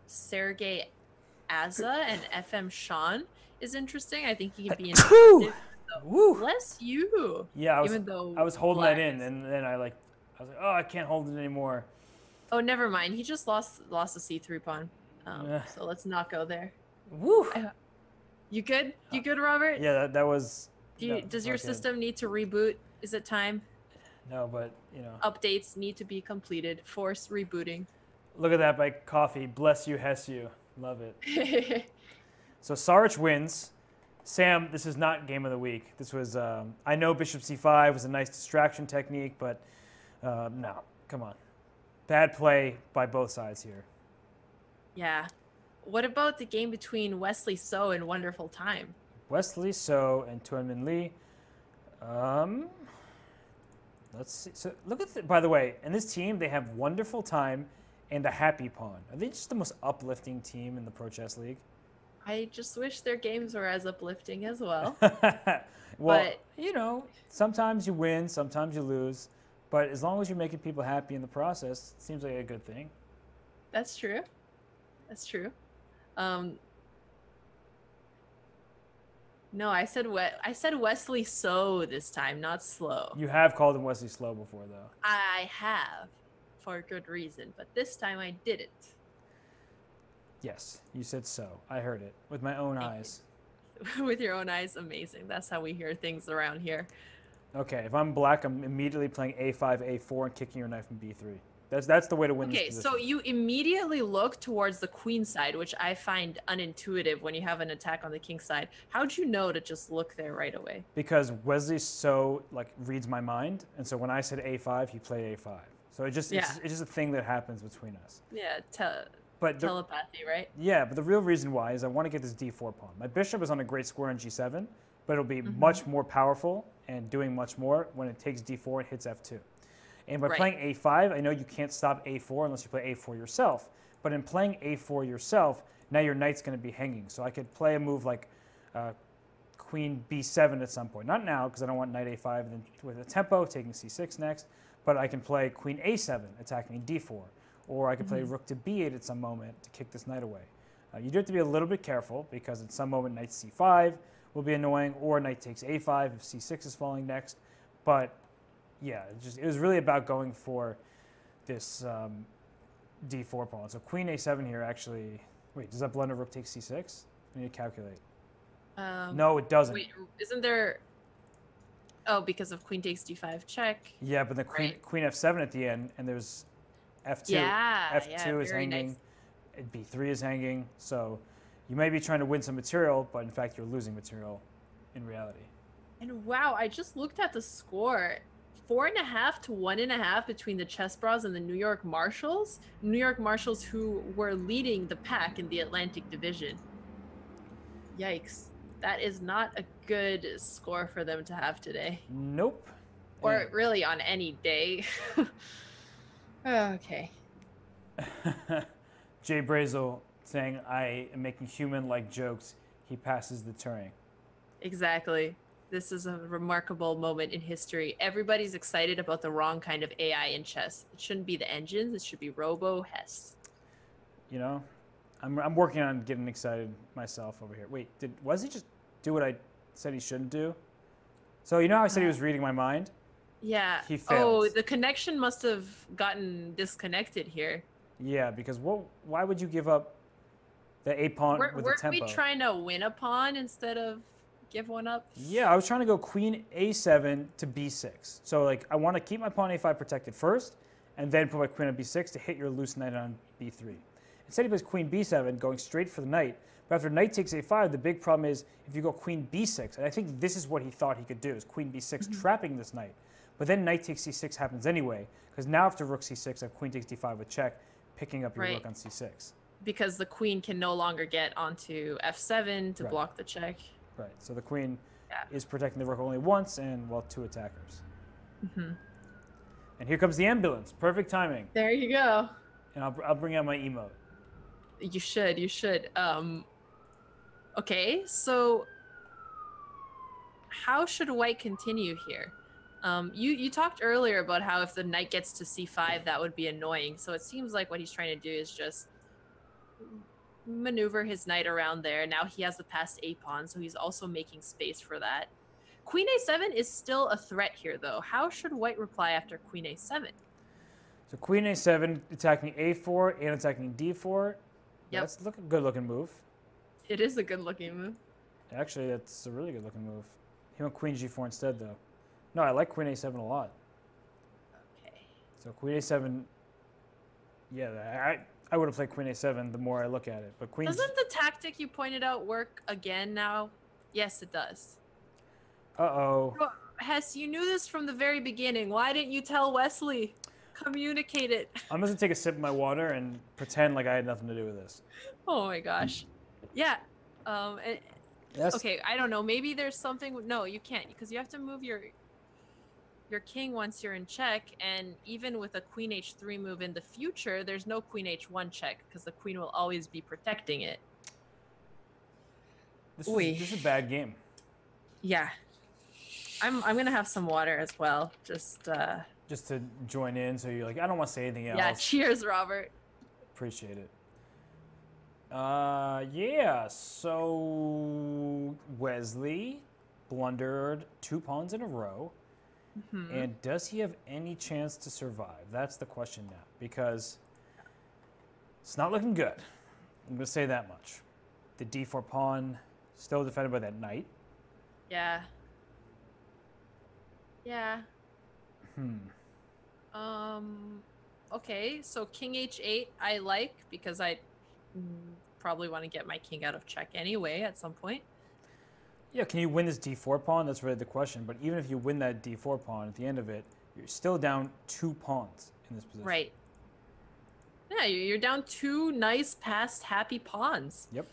Sergey Azza and FM Sean is interesting. I think he could be interesting. So, bless you. Yeah, I was holding that in, is... and then I was like, oh, I can't hold it anymore. Oh, never mind. He just lost the c3 pawn. So let's not go there. Woo. You good? You good, Robert? Yeah, that was. Does your system need to reboot? Is it time? No, but Updates need to be completed. Force rebooting. Look at that by Coffee. Bless you, Hess you. Love it. So Sarich wins. Sam, this is not game of the week. This was, I know bishop c5 was a nice distraction technique, but no, come on. Bad play by both sides here. Yeah. What about the game between Wesley So and Wonderful Time? Wesley So and Tuanmin Lee. Let's see. So look at by the way, in this team, they have Wonderful Time and a Happy Pawn. Are they just the most uplifting team in the Pro Chess League? I just wish their games were as uplifting as well. Well, sometimes you win, sometimes you lose. But as long as you're making people happy in the process, it seems like a good thing. That's true. That's true. No, I said Wesley So this time, not slow. You have called him Wesley Slow before, though. I have, for good reason, but this time I didn't. Yes, you said so. I heard it with my own eyes. With your own eyes, amazing. That's how we hear things around here. Okay, if I'm black, I'm immediately playing a5, a4, and kicking your knight from b3. That's the way to win this position. So you immediately look towards the queen side, which I find unintuitive when you have an attack on the king side. How'd you know to just look there right away? Because Wesley So reads my mind, and so when I said a5, he played a5. So it's just a thing that happens between us. Yeah, telepathy, right? Yeah, but the real reason why is I want to get this d4 pawn. My bishop is on a great square in g7, but it'll be much more powerful and doing much more when it takes d4 and hits f2. And by playing a5, I know you can't stop a4 unless you play a4 yourself. But in playing a4 yourself, now your knight's going to be hanging. So I could play a move like queen b7 at some point. Not now, because I don't want knight a5 and then with a tempo, taking c6 next. But I can play queen a7, attacking d4. Or I could play rook to b8 at some moment to kick this knight away. You do have to be a little bit careful, because at some moment knight c5 will be annoying, or knight takes a5 if c6 is falling next. But yeah, it was really about going for this d4 pawn. So queen a7 here actually. Wait, does that blunder rook take c6? I need to calculate. No, it doesn't. Wait, isn't there? Oh, because of queen takes d5 check. Yeah, but the queen f7 at the end, and there's f2. Yeah, f2 is hanging. Nice. B3 is hanging. So you may be trying to win some material, but in fact you're losing material in reality. And wow, I just looked at the score. 4.5 to 1.5 between the Chess Bras and the New York Marshals. New York Marshals, who were leading the pack in the Atlantic Division. Yikes. That is not a good score for them to have today. Nope. Or really on any day. Okay. Jay Brazel saying, I am making human-like jokes. He passes the Turing. Exactly. This is a remarkable moment in history. Everybody's excited about the wrong kind of AI in chess. It shouldn't be the engines. It should be Robo Hess. You know, I'm working on getting excited myself over here. Wait, was he just do what I said he shouldn't do? So you know how I said he was reading my mind? Yeah. He failed. Oh, the connection must have gotten disconnected here. Yeah, because why would you give up the A pawn with the tempo? Weren't we trying to win a pawn instead of give one up? Yeah, I was trying to go queen A7 to B6. So like I want to keep my pawn A5 protected first, and then put my queen on B6 to hit your loose knight on B3. Instead he plays queen B7, going straight for the knight. But after knight takes A5, the big problem is if you go queen B6, and I think this is what he thought he could do, is queen B6, trapping this knight. But then knight takes C6 happens anyway, because now after rook C6, I have queen takes D5 with check, picking up your rook on C6. Because the queen can no longer get onto F7 to block the check. Right, so the queen is protecting the rook only once, and, well, 2 attackers. And here comes the ambulance. Perfect timing. There you go. And I'll bring out my emote. You should. Okay, so how should white continue here? You talked earlier about how if the knight gets to c5, that would be annoying. So it seems like what he's trying to do is just maneuver his knight around there. Now he has the passed a pawn, so he's also making space for that. Queen a7 is still a threat here, though. How should white reply after queen a7? So queen a7, attacking a4 and attacking d4. Yep. That's a good looking move. It is a good looking move. Actually, that's a really good looking move. He went queen g4 instead, though. No, I like queen a7 a lot. Okay. So queen a7, yeah, I would have played queen a7 the more I look at it. But queen. Doesn't the tactic you pointed out work again now? Yes, it does. Uh-oh. Hess, you knew this from the very beginning. Why didn't you tell Wesley? Communicate it. I'm just going to take a sip of my water and pretend like I had nothing to do with this. Oh my gosh. Yeah. Okay, I don't know. Maybe there's something. No, you can't, because you have to move your king once you're in check, and even with a queen h3 move in the future, there's no queen h1 check because the queen will always be protecting it. This is a bad game. Yeah. I'm gonna have some water as well. Just to join in, so you're like, I don't want to say anything else. Yeah, cheers, Robert. Appreciate it. Yeah, so Wesley blundered 2 pawns in a row. And does he have any chance to survive? That's the question now, because it's not looking good. I'm going to say that much. The d4 pawn still defended by that knight. Yeah. Yeah. Okay, so king h8 I like, because I probably want to get my king out of check anyway at some point. Yeah, can you win this d4 pawn? That's really the question. But even if you win that d4 pawn at the end of it, you're still down 2 pawns in this position. Right. Yeah, you're down 2 nice passed happy pawns. Yep.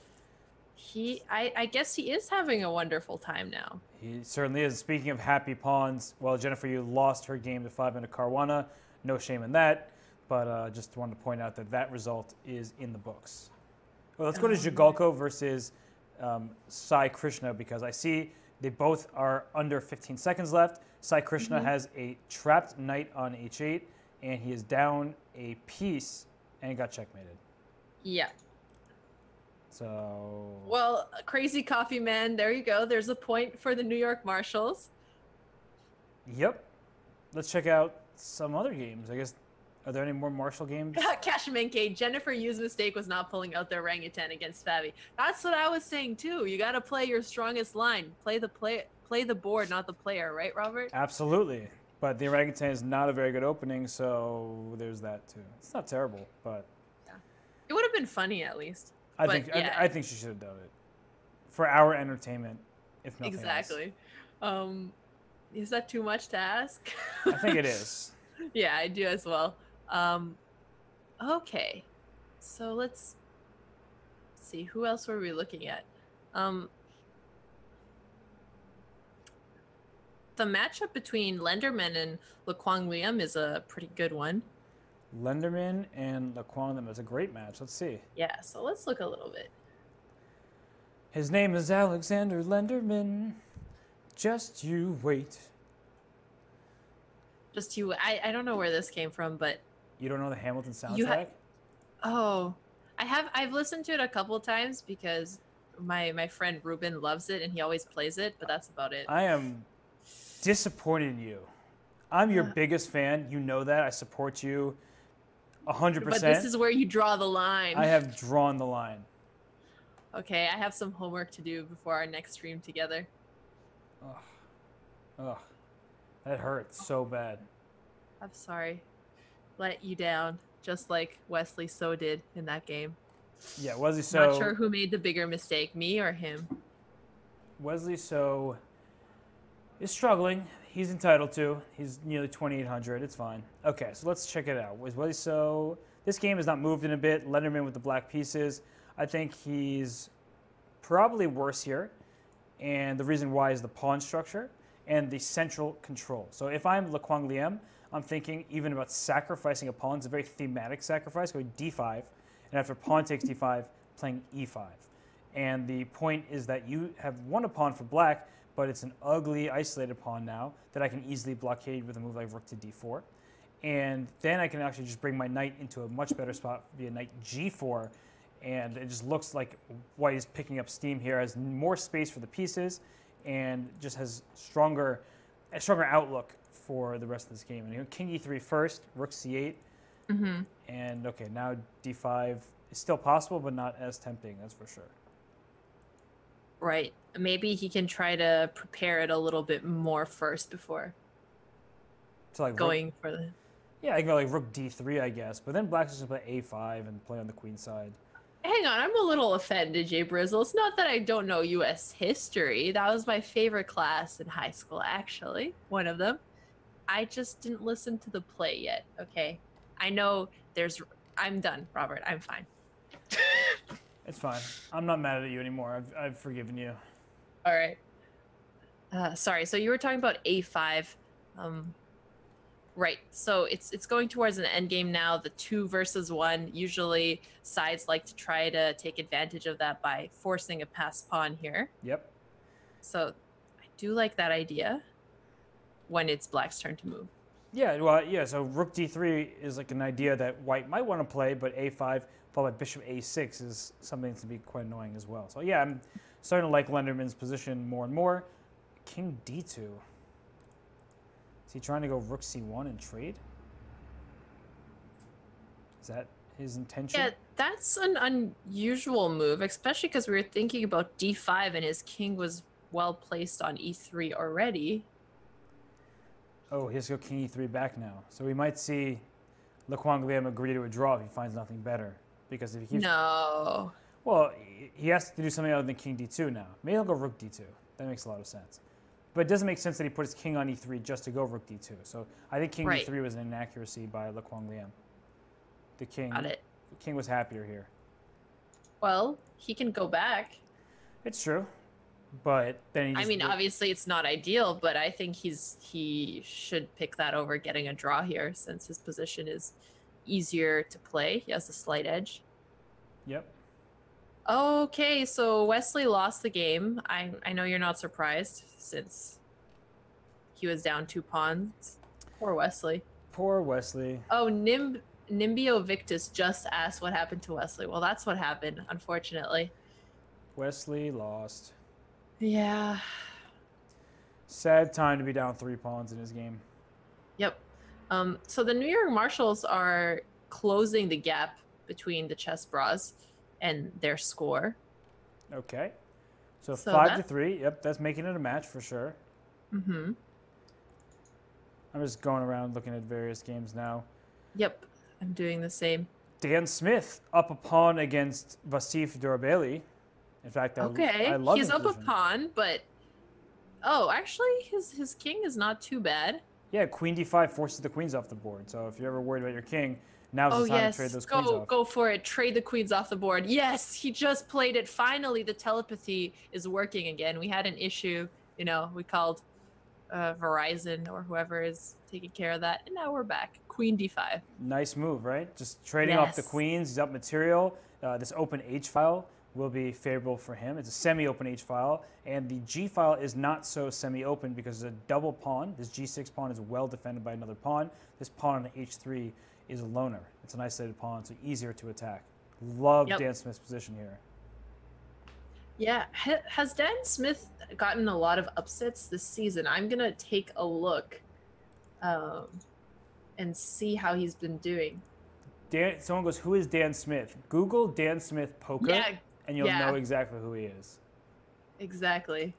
I guess he is having a wonderful time now. He certainly is. Speaking of happy pawns, well, Jennifer, you lost her game to 5-minute Caruana. No shame in that. But just wanted to point out that result is in the books. Well, let's go to Zhigalko versus Sai Krishna, because I see they both are under 15 seconds left. Sai Krishna has a trapped knight on h8, and he is down a piece and got checkmated. Yeah. So. Well, crazy coffee man, there you go. There's a point for the New York Marshals. Yep. Let's check out some other games. I guess. Are there any more Marshall games? Cashmanke, Jennifer Yu's mistake was not pulling out the orangutan against Fabi. That's what I was saying too. You got to play your strongest line. Play the board, not the player, right, Robert? Absolutely. But the orangutan is not a very good opening, so there's that too. It's not terrible, but yeah. It would have been funny at least. I think she should have done it for our entertainment, if nothing exactly. Else. Is that too much to ask? I think it is. Yeah, I do as well. Okay, so let's see, who else were we looking at? the matchup between Lenderman and Lequang Liam is a pretty good one. Lenderman and Lequang Liam is a great match. Let's see. Yeah, so let's look a little bit. His name is Alexander Lenderman. Just you wait. Just you, I don't know where this came from, but You don't know the Hamilton soundtrack? oh, I've listened to it a couple times because my friend Ruben loves it and he always plays it, but that's about it. I am disappointed in you. I'm your biggest fan. You know that. I support you 100%. But this is where you draw the line. I have drawn the line. Okay, I have some homework to do before our next stream together. Ugh. Ugh. That hurts so bad. I'm sorry. Let you down, just like Wesley So did in that game. Yeah, Wesley So. Not sure who made the bigger mistake, me or him. Wesley So is struggling. He's entitled to. He's nearly 2,800. It's fine. Okay, so let's check it out. Wesley So. This game has not moved in a bit. Lenderman with the black pieces. I think he's probably worse here. And the reason why is the pawn structure and the central control. So if I'm Lequang Liam, I'm thinking even about sacrificing a pawn. It's a very thematic sacrifice, going d5. And after pawn takes d5, playing e5. And the point is that you have won a pawn for black, but it's an ugly, isolated pawn now that I can easily blockade with a move like rook to d4. And then I can actually just bring my knight into a much better spot via knight g4. And it just looks like white is picking up steam here, has more space for the pieces, and just has a stronger outlook for the rest of this game. And you know, king e3 first, rook c8. Mm-hmm. And okay, now d5 is still possible, but not as tempting, that's for sure. Right. Maybe he can try to prepare it a little bit more first before So like going for the... Yeah, I can go like rook d3, I guess. But then black's just going to play a5 and play on the queen side. Hang on, I'm a little offended, Jay Brizzle. It's not that I don't know U.S. history. That was my favorite class in high school, actually. One of them. I just didn't listen to the play yet, okay? I know there's... I'm done, Robert. I'm fine. It's fine. I'm not mad at you anymore. I've forgiven you. All right. Sorry, so you were talking about a5. Right, so it's going towards an endgame now, the 2 versus 1. Usually sides like to try to take advantage of that by forcing a passed pawn here. Yep. So I do like that idea when it's black's turn to move. Yeah, well, yeah, so rook d3 is like an idea that white might want to play, but a5 followed by bishop a6 is something to be quite annoying as well. So yeah, I'm starting to like Lenderman's position more and more. King d2. Is he trying to go rook c1 and trade? Is that his intention? Yeah, that's an unusual move, especially because we were thinking about d5 and his king was well placed on e3 already. Oh, he has to go king e3 back now. So we might see Lequang Liam agree to a draw if he finds nothing better. Because if he keeps... No. Well, he has to do something other than king d2 now. Maybe he'll go rook d2. That makes a lot of sense. But it doesn't make sense that he put his king on e3 just to go rook d2. So I think king d3 was an inaccuracy by Lequang Liam. The king was happier here. Well, he can go back. It's true. But then I mean, obviously it's not ideal, but I think he should pick that over getting a draw here since his position is easier to play. He has a slight edge. Yep. Okay, so Wesley lost the game. I know you're not surprised since he was down 2 pawns. Poor Wesley. Poor Wesley. Oh, Nimbio Victus just asked what happened to Wesley. Well, that's what happened, unfortunately. Wesley lost. Yeah. Sad time to be down 3 pawns in his game. Yep. So the New York Marshals are closing the gap between the chess bras and their score. Okay. So 5 to 3. Yep, that's making it a match for sure. Mm-hmm. I'm just going around looking at various games now. Yep, I'm doing the same. Dan Smith up a pawn against Vasif Durabeli. In fact, I love he's his up position. a pawn, but actually his king is not too bad. Yeah, queen d5 forces the queens off the board. So if you're ever worried about your king, now's the time to trade those queens off. Go for it. Trade the queens off the board. Yes, he just played it. Finally, the telepathy is working again. We had an issue, we called Verizon or whoever is taking care of that. And now we're back. Queen d5. Nice move, right? Just trading off the Yes. queens, he's up material. This open H file will be favorable for him. It's a semi-open H file, and the G file is not so semi-open because it's a double pawn. This G6 pawn is well defended by another pawn. This pawn on H3 is a loner. It's an isolated pawn, so easier to attack. Love Dan Smith's position here. Yeah, has Dan Smith gotten a lot of upsets this season? I'm gonna take a look, and see how he's been doing. Someone goes, "Who is Dan Smith?" Google Dan Smith poker, and you'll know exactly who he is. Exactly.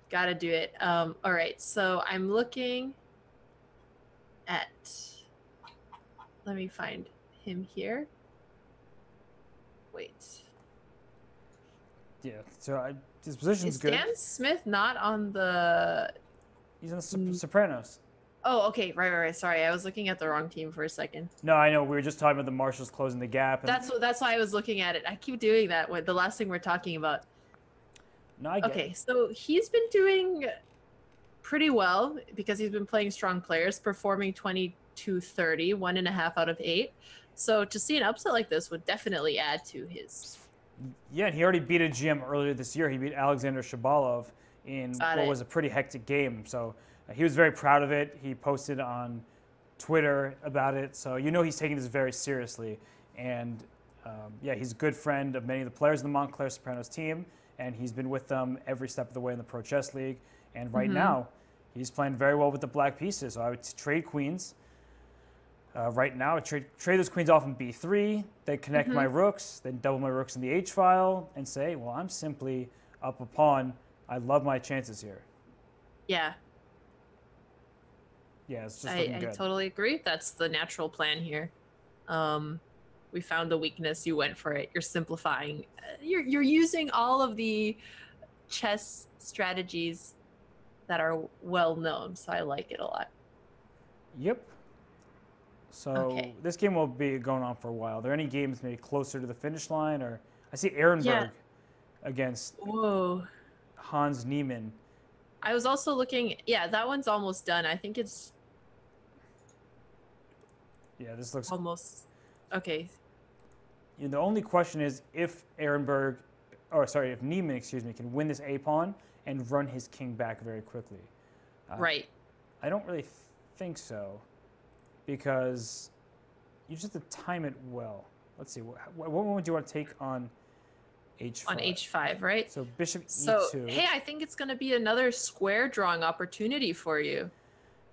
Gotta do it. All right, so I'm looking at. Let me find him here. Wait. Yeah, so his position's good. Is Dan Smith not on the... He's on the Sopranos. Oh, okay, right. Sorry, I was looking at the wrong team for a second. No, I know. We were just talking about the Marshals closing the gap. And That's why I was looking at it. I keep doing that with the last thing we're talking about. No, I get Okay, it. so he's been doing pretty well because he's been playing strong players, performing 22-30, 1.5 out of 8. So to see an upset like this would definitely add to his... Yeah, and he already beat a GM earlier this year. He beat Alexander Shabalov in what was a pretty hectic game. So he was very proud of it. He posted on Twitter about it. So you know he's taking this very seriously. And yeah, he's a good friend of many of the players in the Montclair Sopranos team. And he's been with them every step of the way in the Pro Chess League. And right now, he's playing very well with the black pieces. So I would trade queens. Right now, I trade those queens off in b3, then connect my rooks, then double my rooks in the h file, and say, well, I'm simply up a pawn. I love my chances here. Yeah. Yeah, it's just looking good. I totally agree. That's the natural plan here. We found the weakness. You went for it. You're simplifying. You're using all of the chess strategies that are well known. So I like it a lot. Yep. So this game will be going on for a while. Are there any games maybe closer to the finish line? Or I see Ehrenberg against Hans Niemann. I was also looking. Yeah, that one's almost done. I think it's. Yeah, this looks almost okay. You know, the only question is if Ehrenberg, if Niemann, excuse me, can win this A pawn and run his king back very quickly. Right. I don't really think so. Because you just have to time it well. Let's see. What one would you want to take on h5? On h5, right? So bishop so, e2. Hey, I think it's going to be another square drawing opportunity for you.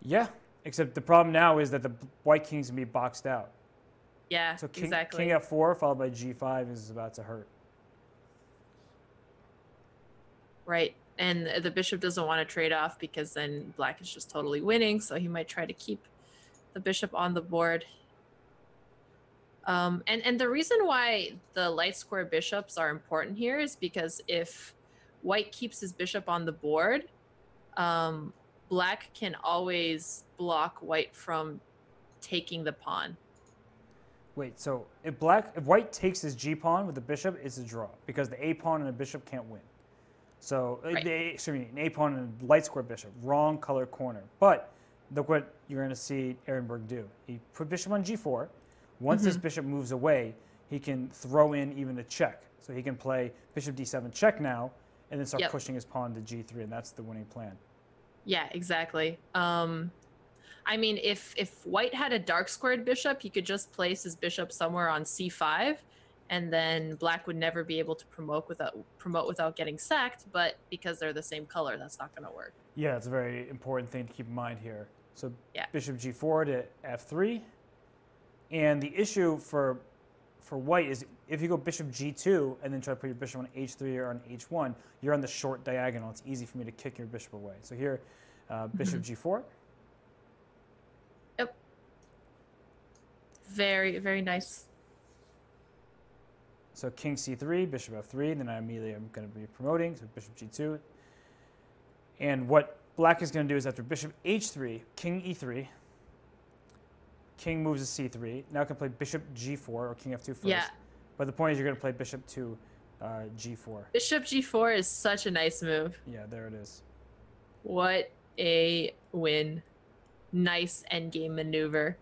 Yeah, except the problem now is that the white king's going to be boxed out. Yeah, so king f4 followed by g5 is about to hurt. Right. And the bishop doesn't want to trade off because then black is just totally winning. So he might try to keep the bishop on the board. And the reason why the light square bishops are important here is because if white keeps his bishop on the board, black can always block white from taking the pawn. Wait, so if white takes his g pawn with the bishop, it's a draw because the a pawn and the bishop can't win. So an a pawn and a light square bishop, wrong color corner. But look what you're going to see Ehrenberg do. He put bishop on g4. Once this bishop moves away, he can throw in even a check. So he can play bishop d7 check now, and then start pushing his pawn to g3, and that's the winning plan. Yeah, exactly. I mean, if white had a dark squared bishop, he could just place his bishop somewhere on c5, and then black would never be able to promote without getting sacked. But because they're the same color, that's not going to work. Yeah, it's a very important thing to keep in mind here. So bishop g4 to f3. And the issue for white is if you go bishop g2 and then try to put your bishop on h3 or on h1, you're on the short diagonal. It's easy for me to kick your bishop away. So here, bishop g4. Yep. Very, very nice. So king c3, bishop f3, and then I immediately am going to be promoting. So bishop g2. And what black is going to do is after bishop h3, king e3, king moves to c3. Now I can play bishop g4 or king f2 first. Yeah. But the point is you're going to play bishop to g4. Bishop g4 is such a nice move. Yeah, there it is. What a win. Nice endgame maneuver.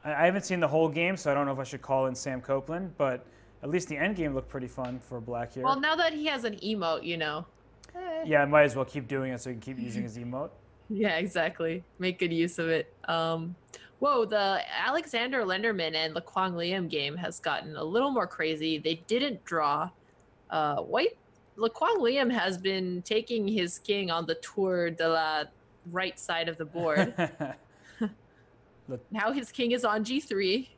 I haven't seen the whole game, so I don't know if I should call in Sam Copeland, but at least the end game looked pretty fun for Black here. Well, now that he has an emote, you know. Yeah, I might as well keep doing it so he can keep using his emote. Yeah, exactly. Make good use of it. Whoa, the Alexander Lenderman and Laquan Liam game has gotten a little more crazy. They didn't draw. Laquan Liam has been taking his king on the tour de la right side of the board. Now his king is on G3.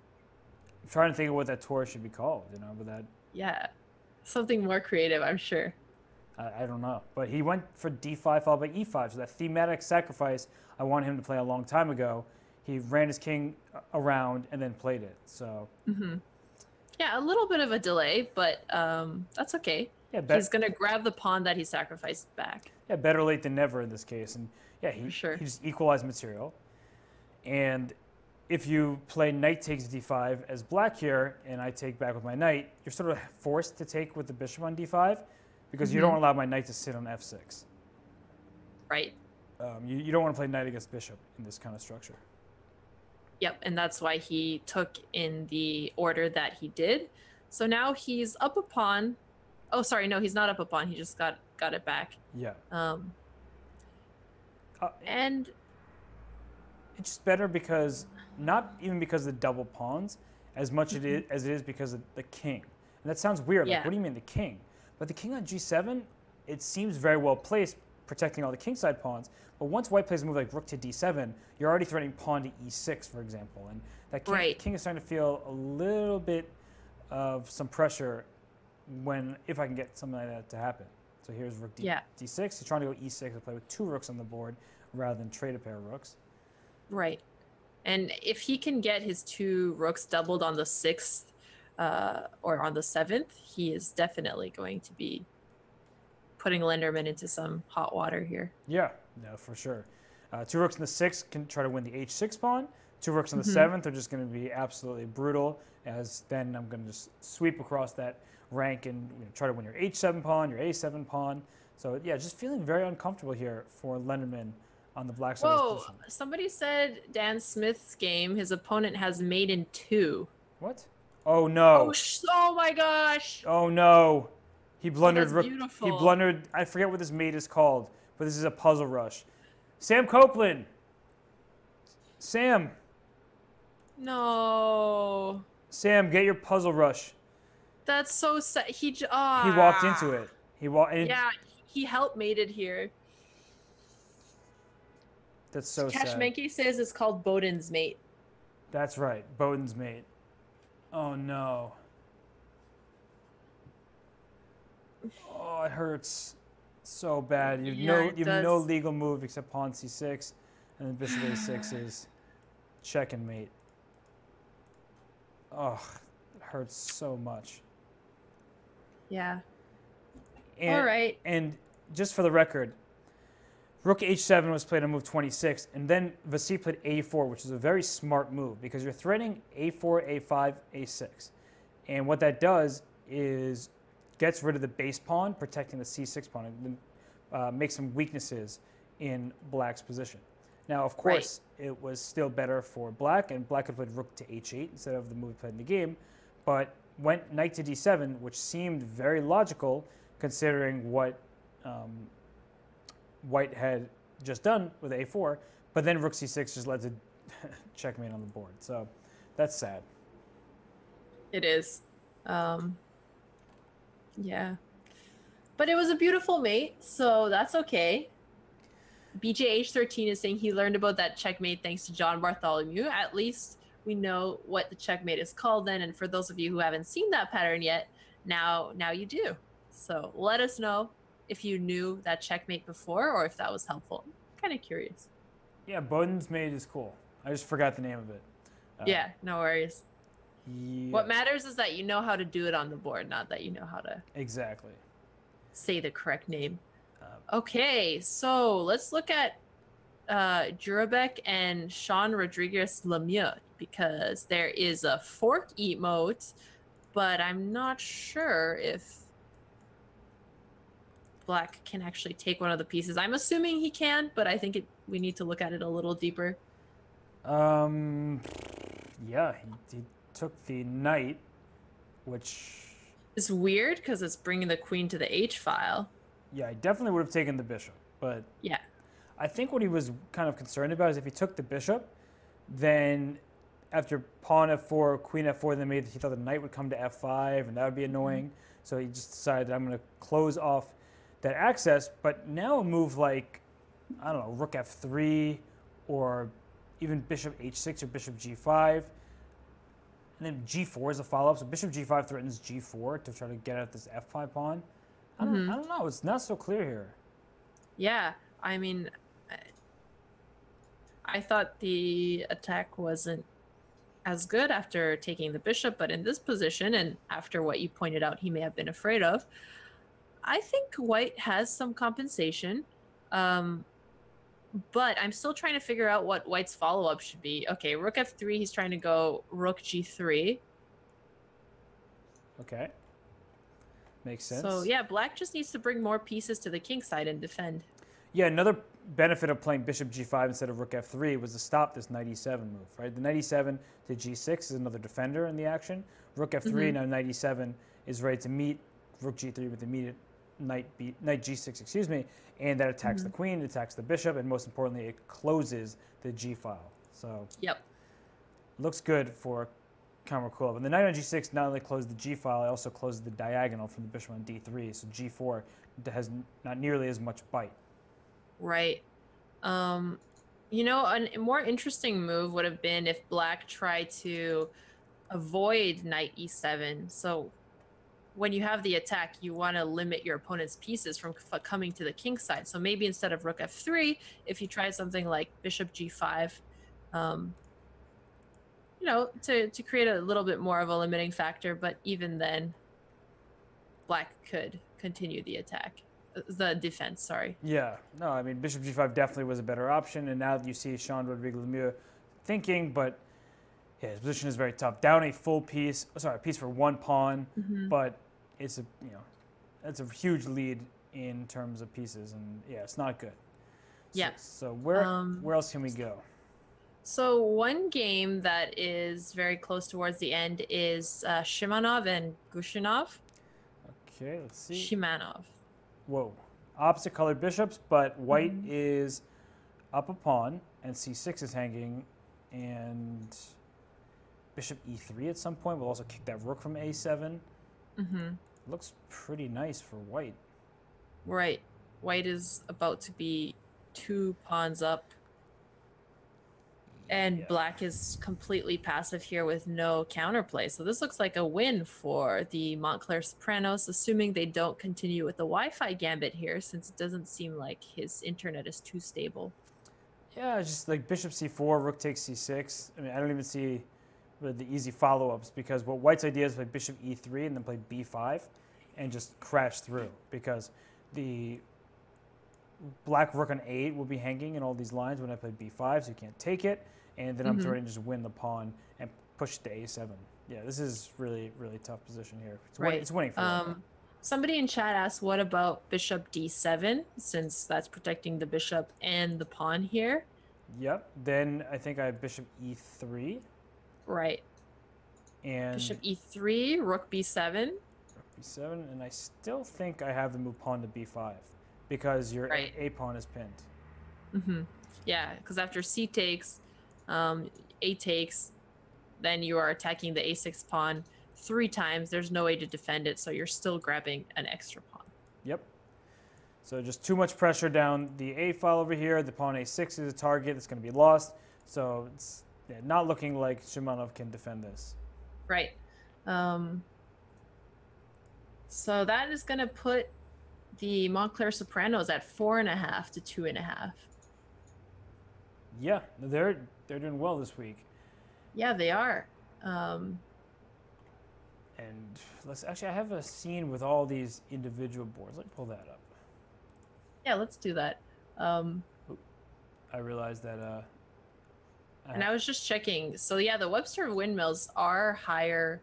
I'm trying to think of what that tour should be called, but that... Yeah, something more creative, I'm sure. I don't know. But he went for D5 followed by E5, so that thematic sacrifice I wanted him to play a long time ago. He ran his king around and then played it, so... Yeah, a little bit of a delay, but that's okay. Yeah, he's going to grab the pawn that he sacrificed back. Yeah, better late than never in this case. And yeah, he just equalized material. And if you play knight takes d5 as black here, and I take back with my knight, you're sort of forced to take with the bishop on d5 because you don't allow my knight to sit on f6. Right. You don't want to play knight against bishop in this kind of structure. Yep, and that's why he took in the order that he did. So now he's up a pawn. Oh, sorry, no, he's not up a pawn. He just got it back. Yeah. And it's just better because, not even because of the double pawns, as much as it is because of the king. And that sounds weird. Like, what do you mean the king? But the king on g7, it seems very well placed, protecting all the kingside pawns. But once white plays a move like rook to d7, you're already threatening pawn to e6, for example. And that king is starting to feel a little bit of some pressure if I can get something like that to happen. So here's rook d6. He's trying to go e6 and play with 2 rooks on the board rather than trade a pair of rooks. Right. And if he can get his 2 rooks doubled on the 6th or on the 7th, he is definitely going to be putting Lenderman into some hot water here. Yeah, no, for sure. 2 rooks in the 6th can try to win the h6 pawn. 2 rooks in the 7th are just going to be absolutely brutal, as then I'm going to just sweep across that rank and try to win your h7 pawn, your a7 pawn. So yeah, just feeling very uncomfortable here for Lenderman on the black side of the position. Somebody said Dan Smith's game, his opponent has mate in 2. What? Oh no. Oh my gosh. Oh no. He blundered. Beautiful. He blundered. I forget what this mate is called, but this is a puzzle rush. Sam Copeland. Sam. No. Sam, get your puzzle rush. That's so sad. He walked into it. Yeah, he help mated here. That's so sad. Kashmenki says it's called Bowden's mate. That's right, Bowden's mate. Oh no. Oh, it hurts so bad. You've no legal move except pawn c6, and then bishop a6 is check and mate. Oh, it hurts so much. Yeah. All right. And just for the record, rook h7 was played on move 26, and then Vasi played a4, which is a very smart move because you're threatening a4, a5, a6. And what that does is gets rid of the base pawn, protecting the c6 pawn, and makes some weaknesses in black's position. Now, of course, it was still better for black, and black had played rook to h8 instead of the move played in the game, but went knight to d7, which seemed very logical considering what white had just done with a4, but then rook c6 just led to checkmate on the board. So that's sad. It is. Yeah. But it was a beautiful mate, so that's okay. BJH13 is saying he learned about that checkmate thanks to John Bartholomew. At least we know what the checkmate is called then, and for those of you who haven't seen that pattern yet, now you do. So let us know if you knew that checkmate before or if that was helpful. I'm kind of curious. Yeah, Bowden's mate is cool. I just forgot the name of it. Yeah, no worries. Yes. What matters is that you know how to do it on the board, not that you know how to say the correct name. Okay, so let's look at Jurabek and Sean Rodriguez Lemieux, because there is a fork emote, but I'm not sure if black can actually take one of the pieces. I'm assuming he can, but I think we need to look at it a little deeper. Yeah, he took the knight, which... It's weird because it's bringing the queen to the H file. Yeah, I definitely would have taken the bishop, but... Yeah. I think what he was kind of concerned about is if he took the bishop, then after pawn f4, queen f4, then maybe he thought the knight would come to f5, and that would be annoying. So he just decided that I'm going to close off that access. But now a move like, I don't know, rook f3, or even bishop h6 or bishop g5, and then g4 is a follow-up. So bishop g5 threatens g4 to try to get at this f5 pawn. I don't know. It's not so clear here. Yeah, I mean, I thought the attack wasn't as good after taking the bishop, but in this position, and after what you pointed out he may have been afraid of, I think white has some compensation. But I'm still trying to figure out what white's follow-up should be. Okay, rook f3, he's trying to go rook g3. Okay. Makes sense. So yeah, black just needs to bring more pieces to the king side and defend. Yeah, another benefit of playing bishop g5 instead of rook f3 was to stop this knight e7 move, right? The knight e7 to g6 is another defender in the action. Rook f3, now knight e7 is ready to meet rook g3 with immediate knight g6, excuse me, and that attacks the queen, it attacks the bishop, and most importantly, it closes the g file. So looks good for Kamarkulov. And the knight on g6 not only closed the g file, it also closes the diagonal from the bishop on d3. So g4 has not nearly as much bite. Right. You know, a more interesting move would have been if black tried to avoid knight e7. So when you have the attack, you want to limit your opponent's pieces from coming to the king side. So maybe instead of rook f3, if you try something like bishop g5, you know, to create a little bit more of a limiting factor. But even then, black could continue the attack. The defense, sorry. Yeah, no, I mean, bishop g5 definitely was a better option, and now you see Sean Rodrigue Lemieux thinking, but yeah, his position is very tough. Down a full piece, sorry, a piece for one pawn, but it's a, you know, that's a huge lead in terms of pieces, and yeah, it's not good. Yeah. So where else can we go? So one game that is very close towards the end is Shimanov and Gushinov. Okay, let's see. Shimanov. Whoa. Opposite colored bishops, but white is up a pawn, and c6 is hanging, and bishop e3 at some point will also kick that rook from a7. Looks pretty nice for white. Right. White is about to be 2 pawns up. And black is completely passive here with no counterplay. So this looks like a win for the Montclair Sopranos, assuming they don't continue with the Wi-Fi gambit here, since it doesn't seem like his internet is too stable. Yeah, it's just like bishop c4, rook takes c6. I mean, I don't even see the easy follow-ups, because what white's idea is play bishop e3 and then play b5 and just crash through, because the black rook on 8 will be hanging in all these lines when I play b5, so you can't take it. And then I'm trying to just win the pawn and push to a7. Yeah, this is really, really tough position here. It's winning for me. Somebody in chat asked, what about bishop d7, since that's protecting the bishop and the pawn here? Yep. Then I think I have bishop e3. Right. And bishop e3, rook b7. Rook b7, and I still think I have the move pawn to b5, because your a pawn is pinned. Yeah, because after c takes, a takes, then you are attacking the a6 pawn 3 times. There's no way to defend it, so you're still grabbing an extra pawn. Yep. So just too much pressure down the a file over here. The pawn a6 is a target that's going to be lost. So it's not looking like Shimanov can defend this. Right. So that is going to put the Montclair Sopranos at 4.5 to 2.5. Yeah, they're doing well this week. Yeah, they are. And let's actually, I have a scene with all these individual boards. Let me pull that up. Yeah, let's do that. I realized that. And I was just checking. So yeah, the Webster windmills are higher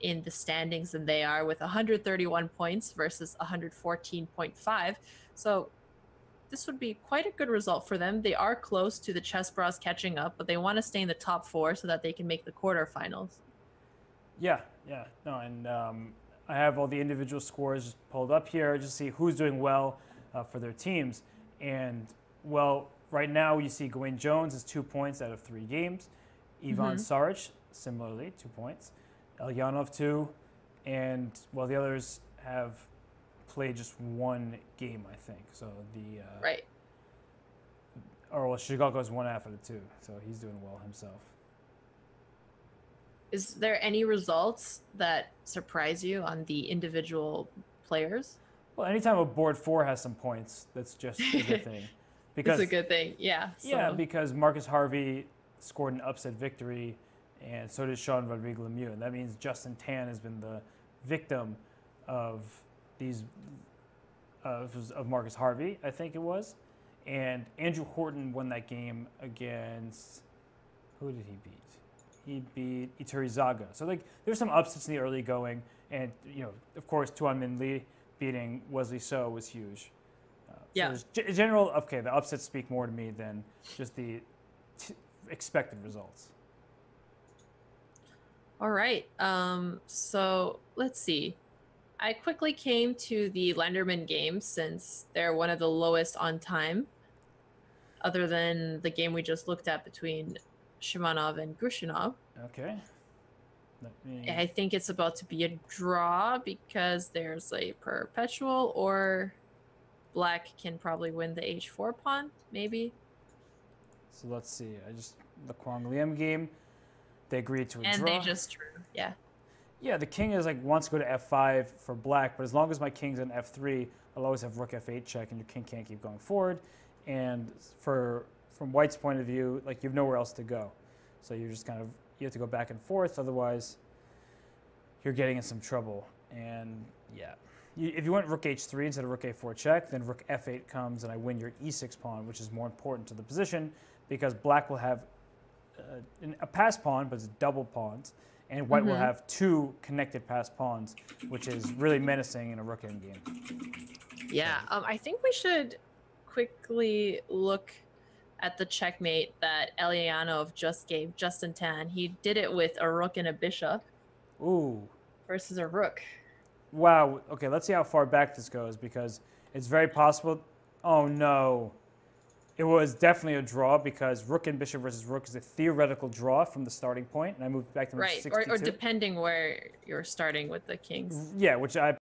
in the standings than they are, with 131 points versus 114.5. So this would be quite a good result for them. They are close to the chess bras catching up, but they want to stay in the top 4 so that they can make the quarterfinals. Yeah, yeah, no, and I have all the individual scores just pulled up here just to see who's doing well for their teams. And, well, right now you see Gawain Jones is 2 points out of 3 games. Ivan Saric, similarly, 2 points. Leonov, 2. And, well, the others have played just 1 game, I think. So the... right. Or, well, Shigako's 1 out of 2, so he's doing well himself. Is there any results that surprise you on the individual players? Well, anytime a board 4 has some points, that's just a good thing. Because, it's a good thing, yeah. So. Yeah, because Marcus Harvey scored an upset victory, and so did Sean Rodrigue Lemieux. And that means Justin Tan has been the victim of these of Marcus Harvey, I think it was. And Andrew Horton won that game against, who did he beat? He beat Eateries. So like there's some upsets in the early going, and of course Tuan Min Lee beating Wesley So was huge. Yeah. So in general, okay, the upsets speak more to me than just the expected results. All right. So let's see. I quickly came to the Lenderman games since they're one of the lowest on time, other than the game we just looked at between Shimanov and Grushinov. Okay. I think it's about to be a draw because there's a perpetual, or black can probably win the h4 pawn, maybe. So let's see. The Kwang Liam game, they agreed to a draw. And they just drew, yeah. Yeah, the king is wants to go to f5 for black, but as long as my king's in f3, I'll always have rook f8 check, and your king can't keep going forward. And from white's point of view, you have nowhere else to go. So you're just you have to go back and forth, otherwise you're getting in some trouble. And yeah, if you went rook h3 instead of rook a4 check, then rook f8 comes and I win your e6 pawn, which is more important to the position because black will have a passed pawn, but it's double pawns, and white will have 2 connected passed pawns, which is really menacing in a rook endgame. Yeah, I think we should quickly look at the checkmate that Leonov just gave Justin Tan. He did it with a rook and a bishop. Ooh. Versus a rook. Wow. Okay, let's see how far back this goes because it's very possible. Oh, no. It was definitely a draw because rook and bishop versus rook is a theoretical draw from the starting point, and I moved back to right, 62. or depending where you're starting with the kings. Yeah, which I